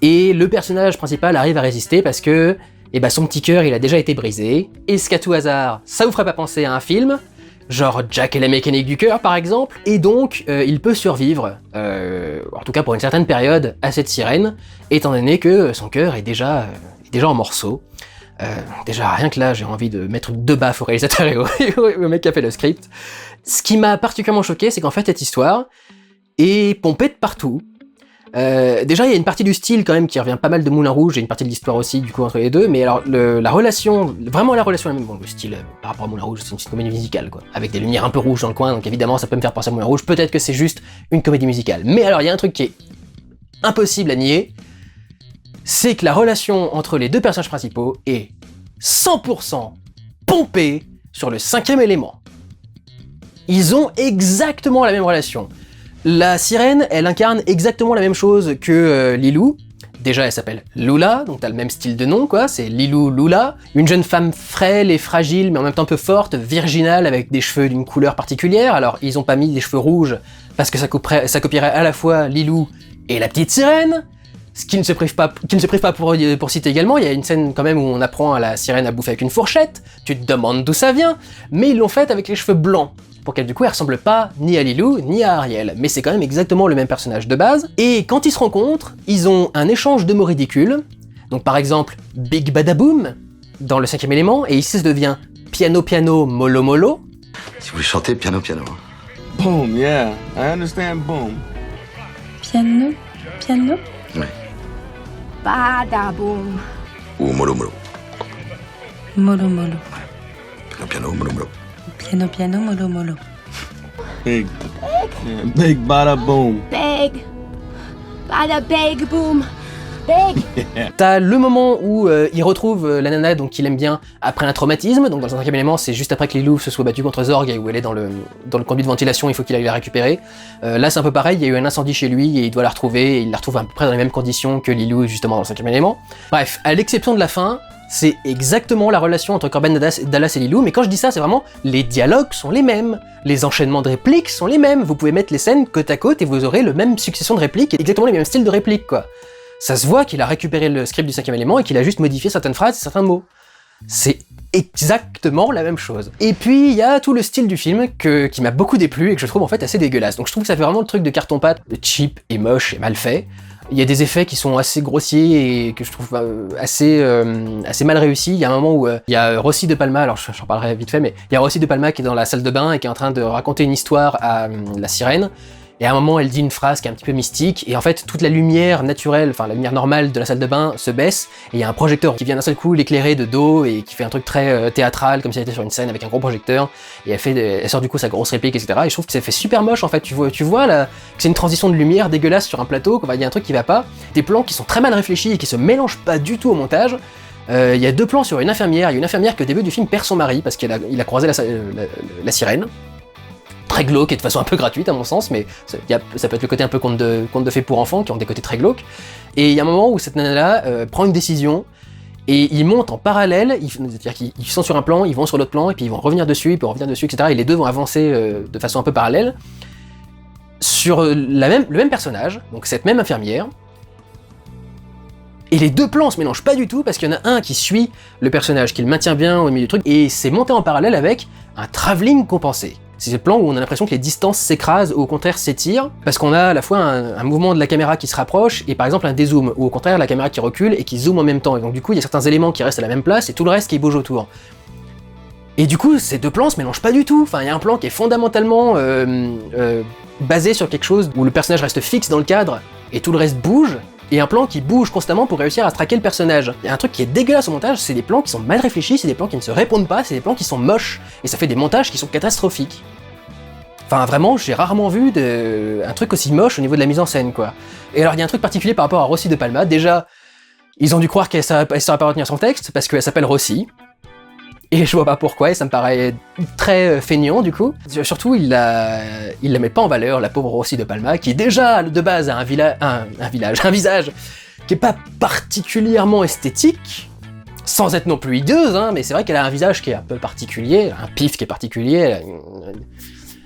Et le personnage principal arrive à résister parce que, son petit cœur, il a déjà été brisé. Est-ce qu'à tout hasard, ça vous ferait pas penser à un film ? Genre Jack et la mécanique du cœur par exemple, et donc il peut survivre, en tout cas pour une certaine période, à cette sirène, étant donné que son cœur est déjà en morceaux. Déjà rien que là j'ai envie de mettre 2 baffes au réalisateur et au mec qui a fait le script. Ce qui m'a particulièrement choqué, c'est qu'en fait cette histoire est pompée de partout. Déjà il y a une partie du style quand même qui revient pas mal de Moulin Rouge et une partie de l'histoire aussi du coup entre les deux, mais alors la relation est même, bon le style par rapport à Moulin Rouge c'est une comédie musicale quoi, avec des lumières un peu rouges dans le coin, donc évidemment ça peut me faire penser à Moulin Rouge, peut-être que c'est juste une comédie musicale, mais alors il y a un truc qui est impossible à nier, c'est que la relation entre les deux personnages principaux est 100% pompée sur le 5e élément. Ils ont exactement la même relation. La sirène, elle incarne exactement la même chose que Lilou. Déjà, elle s'appelle Lula, donc t'as le même style de nom, quoi. C'est Lilou Lula. Une jeune femme frêle et fragile, mais en même temps un peu forte, virginale, avec des cheveux d'une couleur particulière. Alors, ils ont pas mis des cheveux rouges, parce que ça copierait à la fois Lilou et la petite sirène. Ce qui ne se prive pas pour citer également, il y a une scène quand même où on apprend à la sirène à bouffer avec une fourchette. Tu te demandes d'où ça vient, mais ils l'ont faite avec les cheveux blancs. Pour qu'elle du coup elle ressemble pas ni à Lilou ni à Ariel, mais c'est quand même exactement le même personnage de base, et quand ils se rencontrent, ils ont un échange de mots ridicules, donc par exemple Big Badaboom dans le 5e élément, et ici ça devient Piano Piano Molo Molo. Si vous voulez chanter, piano piano. Boom, yeah, I understand boom. Piano, piano. Oui. Badaboom. Ou molo molo. Molo molo. Piano piano, molo molo. Piano piano, molo molo. Big. Yeah, big bada boom. Big. Bada big boom. Big. T'as le moment où il retrouve la nana donc qu'il aime bien après un traumatisme, donc dans le 5e élément c'est juste après que Lilou se soit battue contre Zorg et où elle est dans le conduit de ventilation, il faut qu'il aille la récupérer. Là c'est un peu pareil, il y a eu un incendie chez lui et il doit la retrouver, et il la retrouve à peu près dans les mêmes conditions que Lilou justement dans le 5e élément. Bref, à l'exception de la fin, c'est exactement la relation entre Corbin Dallas et Lilou, mais quand je dis ça, c'est vraiment les dialogues sont les mêmes, les enchaînements de répliques sont les mêmes, vous pouvez mettre les scènes côte à côte et vous aurez le même succession de répliques et exactement les mêmes styles de répliques quoi. Ça se voit qu'il a récupéré le script du 5e élément et qu'il a juste modifié certaines phrases et certains mots. C'est exactement la même chose. Et puis il y a tout le style du film qui m'a beaucoup déplu et que je trouve en fait assez dégueulasse. Donc je trouve que ça fait vraiment le truc de carton-pâte, cheap et moche et mal fait. Il y a des effets qui sont assez grossiers et que je trouve assez mal réussis. Il y a un moment où il y a Rossi de Palma, alors j'en parlerai vite fait, mais il y a Rossi de Palma qui est dans la salle de bain et qui est en train de raconter une histoire à la sirène. Et à un moment, elle dit une phrase qui est un petit peu mystique, et en fait, toute la lumière naturelle, enfin la lumière normale de la salle de bain se baisse, et il y a un projecteur qui vient d'un seul coup l'éclairer de dos, et qui fait un truc très théâtral, comme si elle était sur une scène avec un gros projecteur, et elle sort du coup sa grosse réplique, etc. Et je trouve que ça fait super moche, en fait. Tu vois là, que c'est une transition de lumière dégueulasse sur un plateau, qu'il y a un truc qui va pas, des plans qui sont très mal réfléchis et qui se mélangent pas du tout au montage. Il y a 2 plans sur une infirmière, il y a une infirmière qui au début du film perd son mari, parce qu'il a croisé la sirène. Très glauque et de façon un peu gratuite à mon sens, mais ça peut être le côté un peu conte de fées pour enfants qui ont des côtés très glauques. Et il y a un moment où cette nana-là prend une décision et ils montent en parallèle, c'est-à-dire qu'ils sont sur un plan, ils vont sur l'autre plan et puis ils vont revenir dessus, puis revenir dessus, etc. Et les deux vont avancer de façon un peu parallèle sur le même personnage, donc cette même infirmière. Et les 2 plans se mélangent pas du tout parce qu'il y en a un qui suit le personnage, qui le maintient bien au milieu du truc, et c'est monté en parallèle avec un travelling compensé. C'est le plan où on a l'impression que les distances s'écrasent ou au contraire s'étirent, parce qu'on a à la fois un mouvement de la caméra qui se rapproche et par exemple un dézoom, ou au contraire la caméra qui recule et qui zoome en même temps. Et donc du coup il y a certains éléments qui restent à la même place et tout le reste qui bouge autour. Et du coup ces 2 plans se mélangent pas du tout. Enfin il y a un plan qui est fondamentalement basé sur quelque chose où le personnage reste fixe dans le cadre et tout le reste bouge, et un plan qui bouge constamment pour réussir à traquer le personnage. Il y a un truc qui est dégueulasse au montage, c'est des plans qui sont mal réfléchis, c'est des plans qui ne se répondent pas, c'est des plans qui sont moches, et ça fait des montages qui sont catastrophiques. Enfin vraiment, j'ai rarement vu un truc aussi moche au niveau de la mise en scène, quoi. Et alors il y a un truc particulier par rapport à Rossi de Palma, déjà, ils ont dû croire qu'elle ne saurait pas retenir son texte, parce qu'elle s'appelle Rossi, et je vois pas pourquoi, et ça me paraît très feignant du coup. Surtout, il la met pas en valeur, la pauvre Rossi de Palma, qui déjà de base a un visage qui est pas particulièrement esthétique, sans être non plus hideuse, hein, mais c'est vrai qu'elle a un visage qui est un peu particulier, un pif qui est particulier,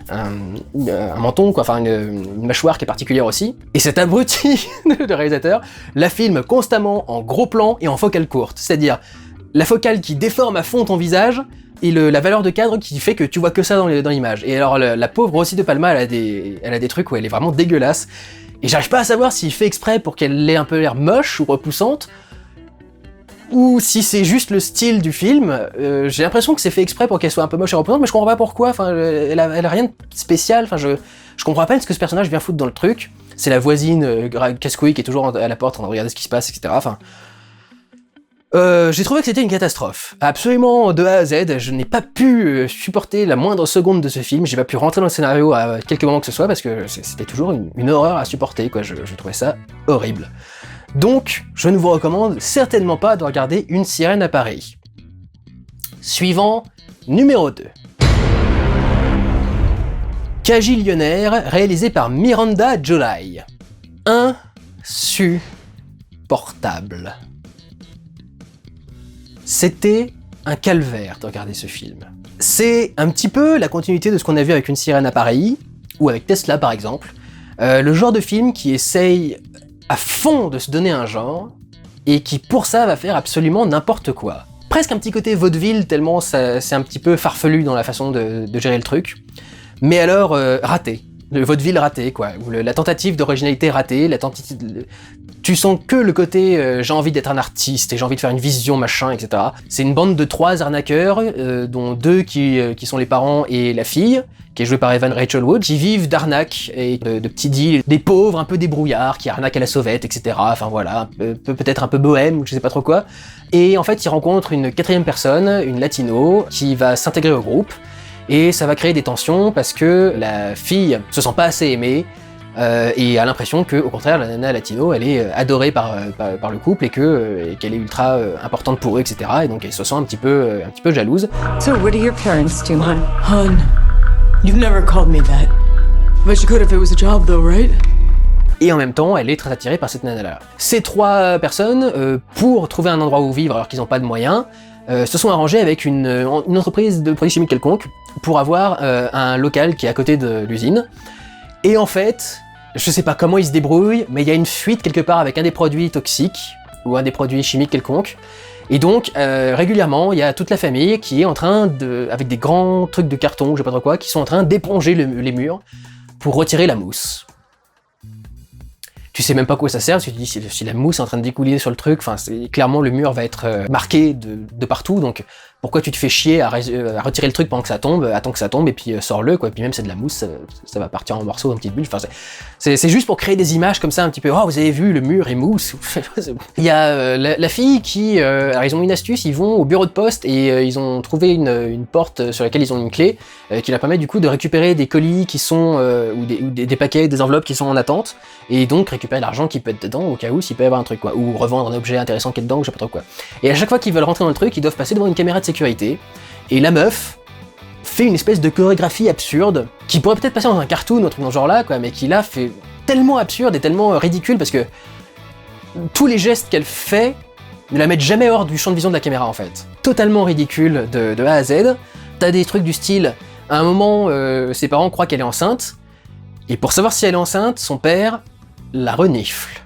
un menton, quoi, enfin une mâchoire qui est particulière aussi. Et cet abruti de réalisateur la filme constamment en gros plan et en focale courte, c'est-à-dire la focale qui déforme à fond ton visage et la valeur de cadre qui fait que tu vois que ça dans l'image. Et alors la pauvre Rossi de Palma, elle a des trucs où elle est vraiment dégueulasse, et j'arrive pas à savoir s'il fait exprès pour qu'elle ait un peu l'air moche ou repoussante, ou si c'est juste le style du film. J'ai l'impression que c'est fait exprès pour qu'elle soit un peu moche et repoussante, mais je comprends pas pourquoi. Enfin, elle a rien de spécial. Enfin, je comprends à peine ce que ce personnage vient foutre dans le truc. C'est la voisine casse-couille qui est toujours à la porte en train de regarder ce qui se passe, etc. Enfin, j'ai trouvé que c'était une catastrophe. Absolument de A à Z, je n'ai pas pu supporter la moindre seconde de ce film, j'ai pas pu rentrer dans le scénario à quelques moments que ce soit, parce que c'était toujours une horreur à supporter, quoi. Je trouvais ça horrible. Donc, je ne vous recommande certainement pas de regarder Une sirène à Paris. Suivant, numéro 2. Cagillionnaire, réalisé par Miranda July. Insupportable. C'était un calvaire de regarder ce film. C'est un petit peu la continuité de ce qu'on a vu avec Une sirène à Paris, ou avec Tesla par exemple. Le genre de film qui essaye à fond de se donner un genre, et qui pour ça va faire absolument n'importe quoi. Presque un petit côté vaudeville, tellement c'est un petit peu farfelu dans la façon de gérer le truc. Mais alors, raté. Le vaudeville raté, quoi. Ou la tentative d'originalité ratée, tu sens que le côté j'ai envie d'être un artiste et j'ai envie de faire une vision, machin, etc. C'est une bande de 3 arnaqueurs, dont 2 qui sont les parents et la fille, qui est jouée par Evan Rachel Wood, qui vivent d'arnaques et de petits deals, des pauvres un peu débrouillards, qui arnaquent à la sauvette, etc. Enfin voilà, peut-être un peu bohème, ou je sais pas trop quoi. Et en fait, ils rencontrent une 4e personne, une latino, qui va s'intégrer au groupe, et ça va créer des tensions parce que la fille se sent pas assez aimée, et a l'impression que, au contraire, la nana latino, elle est adorée par le couple et qu'elle est ultra importante pour eux, etc. Et donc elle se sent un petit peu jalouse. So what do your parents do, hon? Hon, you've never called me that. But you could if it was a job, though, right? Et en même temps, elle est très attirée par cette nana-là. Ces 3 personnes, pour trouver un endroit où vivre alors qu'ils n'ont pas de moyens, se sont arrangés avec une entreprise de produits chimiques quelconque pour avoir un local qui est à côté de l'usine. Et en fait, je sais pas comment ils se débrouillent, mais il y a une fuite quelque part avec un des produits toxiques, ou un des produits chimiques quelconques. Et donc, régulièrement, il y a toute la famille qui est en train avec des grands trucs de carton, je sais pas trop quoi, qui sont en train d'éponger les murs pour retirer la mousse. Tu sais même pas à quoi ça sert, parce que tu dis si la mousse est en train de découler sur le truc, enfin clairement le mur va être marqué de partout, donc pourquoi tu te fais chier à retirer le truc pendant que ça tombe, attends que ça tombe et puis sors-le quoi, et puis même c'est de la mousse, ça va partir en morceaux, en petites bulles, enfin c'est juste pour créer des images comme ça un petit peu, oh vous avez vu le mur est mousse. Il y a la fille qui, alors ils ont une astuce, ils vont au bureau de poste et ils ont trouvé une porte sur laquelle ils ont une clé qui leur permet du coup de récupérer des colis qui sont, ou des paquets, des enveloppes qui sont en attente, et donc récupérer l'argent qui peut être dedans au cas où s'il peut y avoir un truc quoi, ou revendre un objet intéressant qui est dedans, ou je sais pas trop quoi. Et à chaque fois qu'ils veulent rentrer dans le truc, ils doivent passer devant une caméra de sécurité, et la meuf fait une espèce de chorégraphie absurde, qui pourrait peut-être passer dans un cartoon ou un truc dans ce genre là, quoi, mais qui là fait tellement absurde et tellement ridicule, parce que tous les gestes qu'elle fait ne la mettent jamais hors du champ de vision de la caméra en fait. Totalement ridicule de A à Z. T'as des trucs du style, à un moment, ses parents croient qu'elle est enceinte, et pour savoir si elle est enceinte, son père la renifle.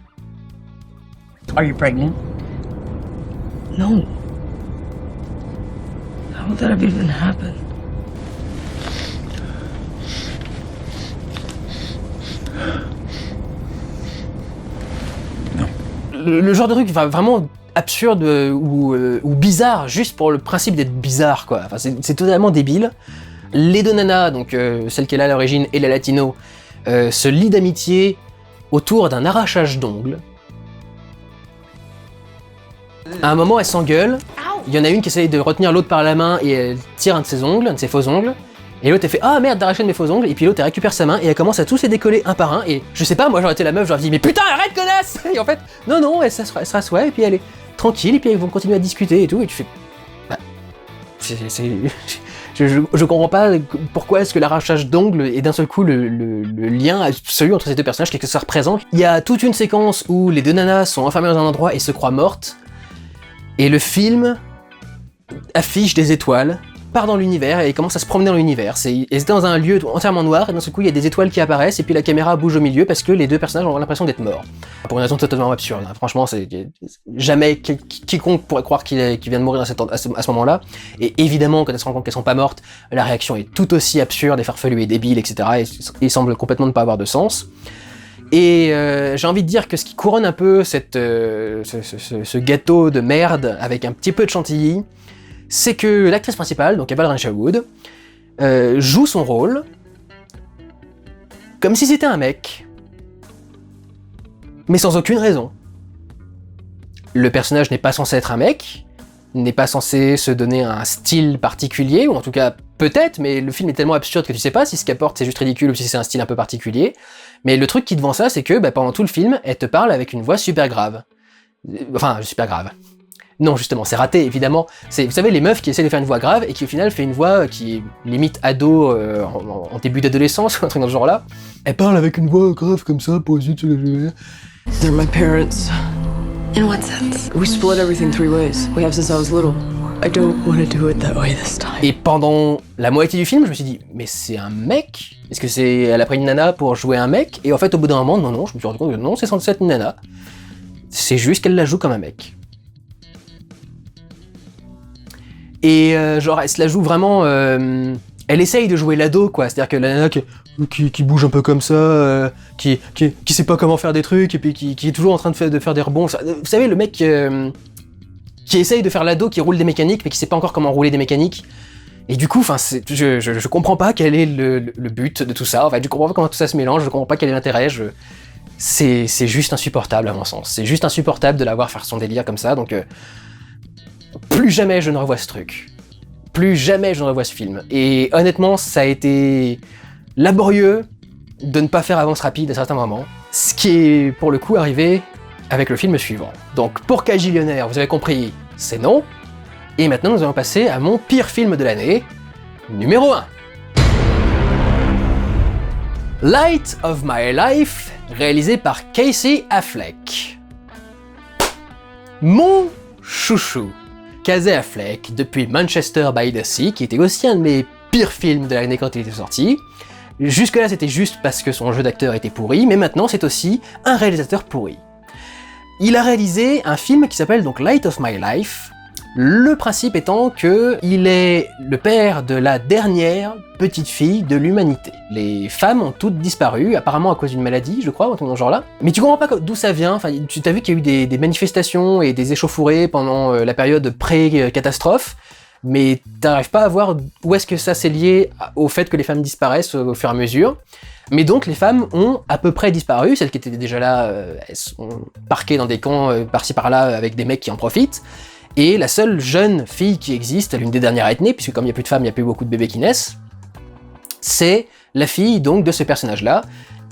Are you pregnant? No. How would that have even happened? Le genre de truc vraiment absurde ou bizarre, juste pour le principe d'être bizarre, quoi. Enfin, c'est totalement débile. Les deux nanas, donc celle qui est là à l'origine et la latino, se lient d'amitié autour d'un arrachage d'ongles. À un moment, elles s'engueulent. Il y en a une qui essaye de retenir l'autre par la main et elle tire un de ses ongles, un de ses faux ongles. Et l'autre elle fait « Ah merde, d'arracher de mes faux ongles » et puis l'autre elle récupère sa main et elle commence à tous les décoller un par un et je sais pas, moi j'aurais été la meuf, j'aurais dit « Mais putain, arrête connasse !» Et en fait, non, elle se rassoit et puis elle est tranquille et puis ils vont continuer à discuter et tout et tu fais... Bah... Je comprends pas pourquoi est-ce que l'arrachage d'ongles est d'un seul coup le lien absolu entre ces deux personnages, qu'est-ce que ça représente. Il y a toute une séquence où les deux nanas sont enfermées dans un endroit et se croient mortes et le film affiche des étoiles, part dans l'univers et commence à se promener dans l'univers. Elles étaient dans un lieu entièrement noir et d'un seul coup il y a des étoiles qui apparaissent et puis la caméra bouge au milieu parce que les deux personnages ont l'impression d'être morts. Pour une raison totalement absurde. Franchement, jamais quiconque pourrait croire qu'il vient de mourir à ce moment-là. Et évidemment, quand elles se rendent compte qu'elles sont pas mortes, la réaction est tout aussi absurde et farfelue et débile, etc. Et il semble complètement ne pas avoir de sens. Et j'ai envie de dire que ce qui couronne un peu ce gâteau de merde avec un petit peu de chantilly, c'est que l'actrice principale, donc Evan Rachel Wood, joue son rôle comme si c'était un mec, mais sans aucune raison. Le personnage n'est pas censé être un mec, n'est pas censé se donner un style particulier, ou en tout cas peut-être, mais le film est tellement absurde que tu sais pas si ce qu'elle porte c'est juste ridicule ou si c'est un style un peu particulier. Mais le truc qui te vend ça, c'est que pendant tout le film, elle te parle avec une voix super grave. Enfin, super grave. Non, justement, c'est raté, évidemment. Vous savez, les meufs qui essaient de faire une voix grave et qui au final fait une voix qui est limite ado en début d'adolescence ou un truc dans ce genre-là. Elle parle avec une voix grave comme ça pour essayer de se la... They're my parents. In what sense? We split everything 3 ways. We have since I was little. I don't want to do it that way this time. Et pendant la moitié du film, je me suis dit, mais c'est un mec? Est-ce que elle a pris une nana pour jouer un mec? Et en fait, au bout d'un moment, non, je me suis rendu compte que non, c'est censé être une nana. C'est juste qu'elle la joue comme un mec. Et genre, elle se la joue vraiment... elle essaye de jouer l'ado, quoi. C'est-à-dire que la nana qui bouge un peu comme ça, qui sait pas comment faire des trucs, et puis qui est toujours en train de faire des rebonds. Vous savez, le mec qui essaye de faire l'ado, qui roule des mécaniques, mais qui sait pas encore comment rouler des mécaniques. Et du coup, je comprends pas quel est le but de tout ça. En fait, je comprends pas comment tout ça se mélange, je comprends pas quel est l'intérêt. C'est juste insupportable, à mon sens. C'est juste insupportable de la voir faire son délire comme ça, donc... plus jamais je ne revois ce truc. Plus jamais je ne revois ce film. Et honnêtement, ça a été laborieux de ne pas faire avance rapide à certains moments. Ce qui est, pour le coup, arrivé avec le film suivant. Donc, pour Cagillionnaire, vous avez compris, c'est non. Et maintenant, nous allons passer à mon pire film de l'année, numéro 1. Light of My Life, réalisé par Casey Affleck. Mon chouchou. Casey Affleck, depuis Manchester by the Sea, qui était aussi un de mes pires films de l'année quand il était sorti. Jusque-là, c'était juste parce que son jeu d'acteur était pourri, mais maintenant, c'est aussi un réalisateur pourri. Il a réalisé un film qui s'appelle donc Light of My Life, le principe étant que il est le père de la dernière petite fille de l'humanité. Les femmes ont toutes disparu, apparemment à cause d'une maladie, je crois, ou un truc dans ce genre-là. Mais tu comprends pas d'où ça vient, enfin, tu t'as vu qu'il y a eu des manifestations et des échauffourées pendant la période pré-catastrophe. mais t'arrives pas à voir où est-ce que ça s'est lié au fait que les femmes disparaissent au fur et à mesure. Mais donc les femmes ont à peu près disparu, celles qui étaient déjà là, elles sont parquées dans des camps par-ci par-là avec des mecs qui en profitent, et la seule jeune fille qui existe, l'une des dernières à être née, puisque comme il n'y a plus de femmes, il n'y a plus beaucoup de bébés qui naissent, c'est la fille donc de ce personnage-là,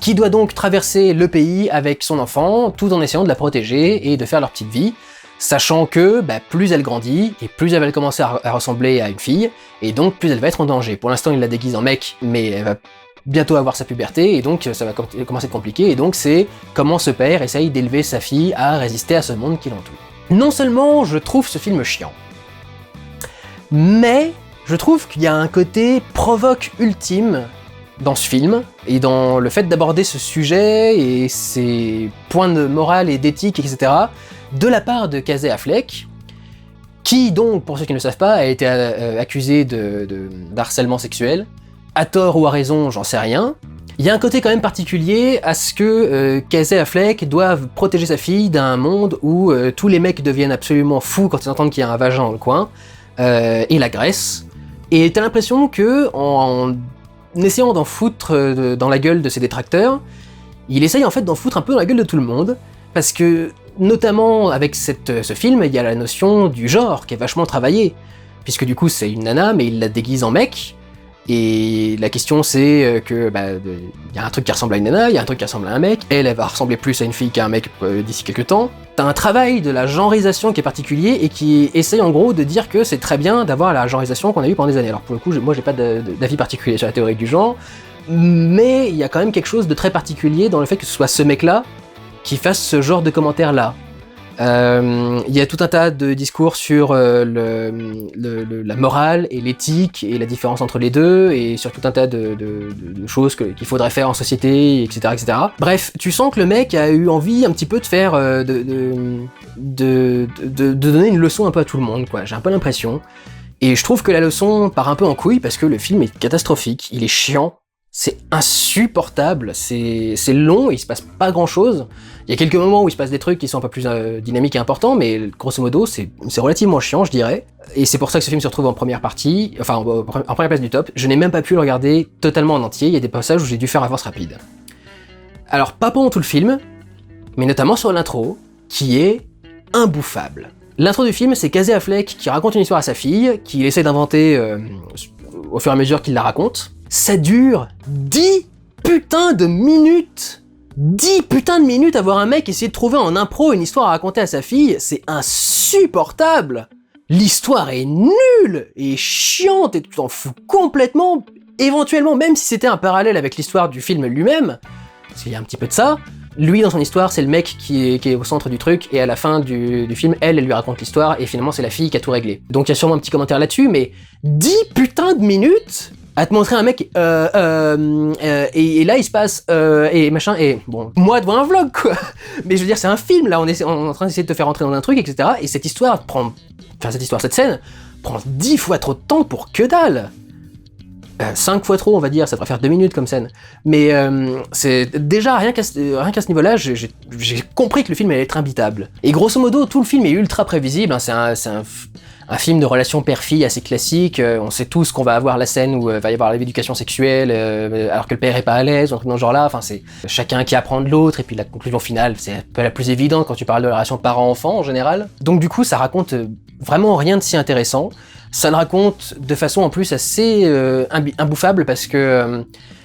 qui doit donc traverser le pays avec son enfant, tout en essayant de la protéger et de faire leur petite vie, sachant que plus elle grandit, et plus elle va commencer à ressembler à une fille, et donc plus elle va être en danger. Pour l'instant, il la déguise en mec, mais elle va bientôt avoir sa puberté, et donc ça va commencer à être compliqué, et donc c'est comment ce père essaye d'élever sa fille à résister à ce monde qui l'entoure. Non seulement je trouve ce film chiant, mais je trouve qu'il y a un côté provoque ultime dans ce film, et dans le fait d'aborder ce sujet, et ses points de morale et d'éthique, etc., de la part de Casey Affleck, qui donc, pour ceux qui ne le savent pas, a été accusé d'harcèlement sexuel, à tort ou à raison, j'en sais rien. Il y a un côté quand même particulier à ce que Casey Affleck doive protéger sa fille d'un monde où tous les mecs deviennent absolument fous quand ils entendent qu'il y a un vagin dans le coin, et l'agressent. Et t'as l'impression que, en essayant d'en foutre dans la gueule de ses détracteurs, il essaye en fait d'en foutre un peu dans la gueule de tout le monde, parce que, notamment avec ce film, il y a la notion du genre qui est vachement travaillée, puisque du coup c'est une nana, mais il la déguise en mec, et la question c'est que y a un truc qui ressemble à une nana, il y a un truc qui ressemble à un mec, elle va ressembler plus à une fille qu'à un mec d'ici quelques temps. T'as un travail de la genrisation qui est particulier et qui essaye en gros de dire que c'est très bien d'avoir la genrisation qu'on a eue pendant des années. Alors pour le coup, moi j'ai pas d'avis particulier sur la théorie du genre, mais il y a quand même quelque chose de très particulier dans le fait que ce soit ce mec-là qui fasse ce genre de commentaires-là. Il y a tout un tas de discours sur la morale et l'éthique et la différence entre les deux, et sur tout un tas de choses qu'il faudrait faire en société, etc., etc. Bref, tu sens que le mec a eu envie un petit peu de faire de donner une leçon un peu à tout le monde, quoi. J'ai un peu l'impression. Et je trouve que la leçon part un peu en couille parce que le film est catastrophique, il est chiant. C'est insupportable, c'est long, il se passe pas grand chose. Il y a quelques moments où il se passe des trucs qui sont un peu plus dynamiques et importants, mais grosso modo, c'est relativement chiant, je dirais. Et c'est pour ça que ce film se retrouve en première partie, enfin en première place du top. Je n'ai même pas pu le regarder totalement en entier, il y a des passages où j'ai dû faire avance rapide. Alors, pas pendant tout le film, mais notamment sur l'intro, qui est imbouffable. L'intro du film, c'est Casey Affleck qui raconte une histoire à sa fille, qu'il essaie d'inventer au fur et à mesure qu'il la raconte. Ça dure 10 putains de minutes. 10 putains de minutes à voir un mec essayer de trouver en impro une histoire à raconter à sa fille, c'est insupportable. L'histoire est nulle et chiante et tu t'en fous complètement. Éventuellement, même si c'était un parallèle avec l'histoire du film lui-même, parce qu'il y a un petit peu de ça, lui dans son histoire c'est le mec qui est au centre du truc, et à la fin du film, elle lui raconte l'histoire, et finalement c'est la fille qui a tout réglé. Donc il y a sûrement un petit commentaire là-dessus, mais 10 putains de minutes à te montrer un mec et là il se passe et machin, et bon, moi devant un vlog quoi, mais je veux dire c'est un film là, on est en train d'essayer de te faire rentrer dans un truc, etc., et cette scène prend 10 fois trop de temps pour que dalle. 5 fois trop on va dire, ça devrait faire 2 minutes comme scène, mais c'est déjà rien qu'à ce niveau-là, j'ai compris que le film allait être imbitable. Et grosso modo tout le film est ultra prévisible, hein, c'est un film de relation père-fille assez classique, on sait tous qu'on va avoir la scène où va y avoir l'éducation sexuelle alors que le père est pas à l'aise, ou un truc dans ce genre-là, enfin c'est chacun qui apprend de l'autre, et puis la conclusion finale c'est un peu la plus évidente quand tu parles de la relation parent-enfant en général. Donc du coup ça raconte vraiment rien de si intéressant, ça le raconte de façon en plus assez imbouffable parce que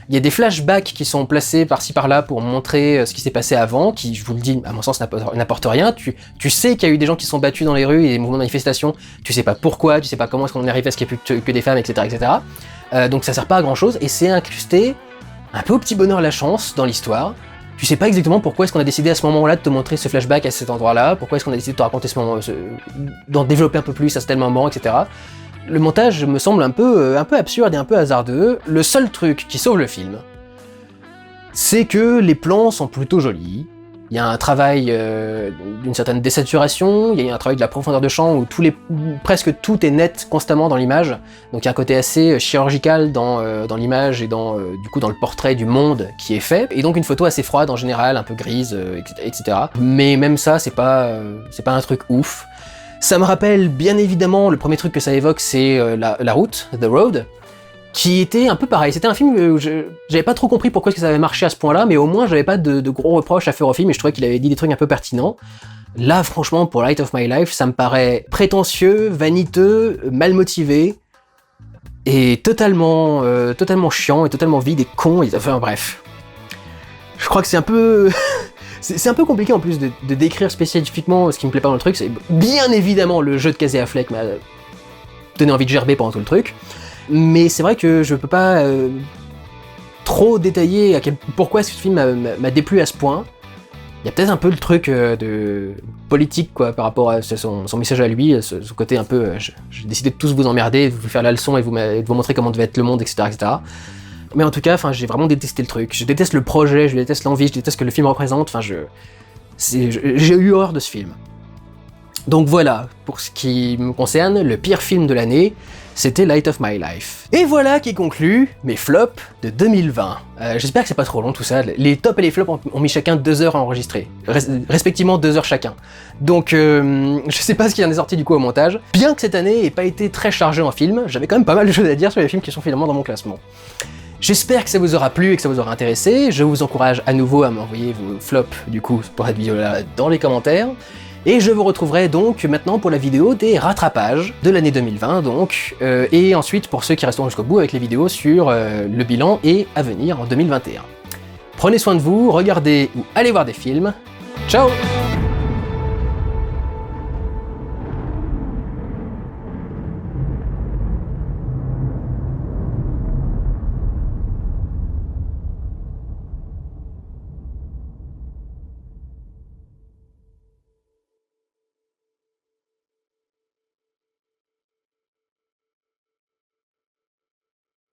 il y a des flashbacks qui sont placés par-ci par-là pour montrer ce qui s'est passé avant, qui, je vous le dis, à mon sens, n'apportent rien. Tu sais qu'il y a eu des gens qui sont battus dans les rues et des mouvements de manifestation, tu sais pas pourquoi, tu sais pas comment est-ce qu'on est arrivé à ce qu'il n'y ait plus que des femmes, etc., etc. Donc ça sert pas à grand-chose, et c'est incrusté un peu au petit bonheur la chance dans l'histoire. Tu sais pas exactement pourquoi est-ce qu'on a décidé à ce moment-là de te montrer ce flashback à cet endroit-là, pourquoi est-ce qu'on a décidé de te raconter ce moment, d'en développer un peu plus à tel moment, etc. Le montage me semble un peu absurde et un peu hasardeux. Le seul truc qui sauve le film, c'est que les plans sont plutôt jolis. Il y a un travail d'une certaine désaturation, il y a un travail de la profondeur de champ où presque tout est net constamment dans l'image. Donc il y a un côté assez chirurgical dans l'image et du coup dans le portrait du monde qui est fait. Et donc une photo assez froide en général, un peu grise, etc. Mais même ça, c'est pas un truc ouf. Ça me rappelle bien évidemment, le premier truc que ça évoque, c'est la route, The Road, qui était un peu pareil. C'était un film où j'avais pas trop compris pourquoi est-ce que ça avait marché à ce point-là, mais au moins j'avais pas de gros reproches à faire au film et je trouvais qu'il avait dit des trucs un peu pertinents. Là, franchement, pour Light of My Life, ça me paraît prétentieux, vaniteux, mal motivé, et totalement chiant, et totalement vide et con, et enfin bref. Je crois que c'est un peu... c'est un peu compliqué en plus de décrire spécifiquement ce qui me plaît pas dans le truc, c'est bien évidemment le jeu de Casey Affleck m'a donné envie de gerber pendant tout le truc, mais c'est vrai que je peux pas trop détailler pourquoi ce film m'a déplu à ce point. Il y a peut-être un peu le truc de politique quoi, par rapport à son message à lui, ce côté un peu j'ai décidé de tous vous emmerder, de vous faire la leçon et de vous montrer comment devait être le monde, etc. etc. Mais en tout cas, j'ai vraiment détesté le truc. Je déteste le projet, je déteste l'envie, je déteste ce que le film représente. J'ai eu horreur de ce film. Donc voilà, pour ce qui me concerne, le pire film de l'année, c'était Light of My Life. Et voilà qui conclut mes flops de 2020. J'espère que c'est pas trop long tout ça. Les tops et les flops ont mis chacun 2 heures à enregistrer, respectivement 2 heures chacun. Donc je sais pas ce qui en est sorti du coup au montage. Bien que cette année ait pas été très chargée en films, j'avais quand même pas mal de choses à dire sur les films qui sont finalement dans mon classement. J'espère que ça vous aura plu et que ça vous aura intéressé. Je vous encourage à nouveau à m'envoyer vos flops du coup pour cette vidéo-là dans les commentaires. Et je vous retrouverai donc maintenant pour la vidéo des rattrapages de l'année 2020 donc, et ensuite pour ceux qui resteront jusqu'au bout avec les vidéos sur le bilan et à venir en 2021. Prenez soin de vous, regardez ou allez voir des films. Ciao!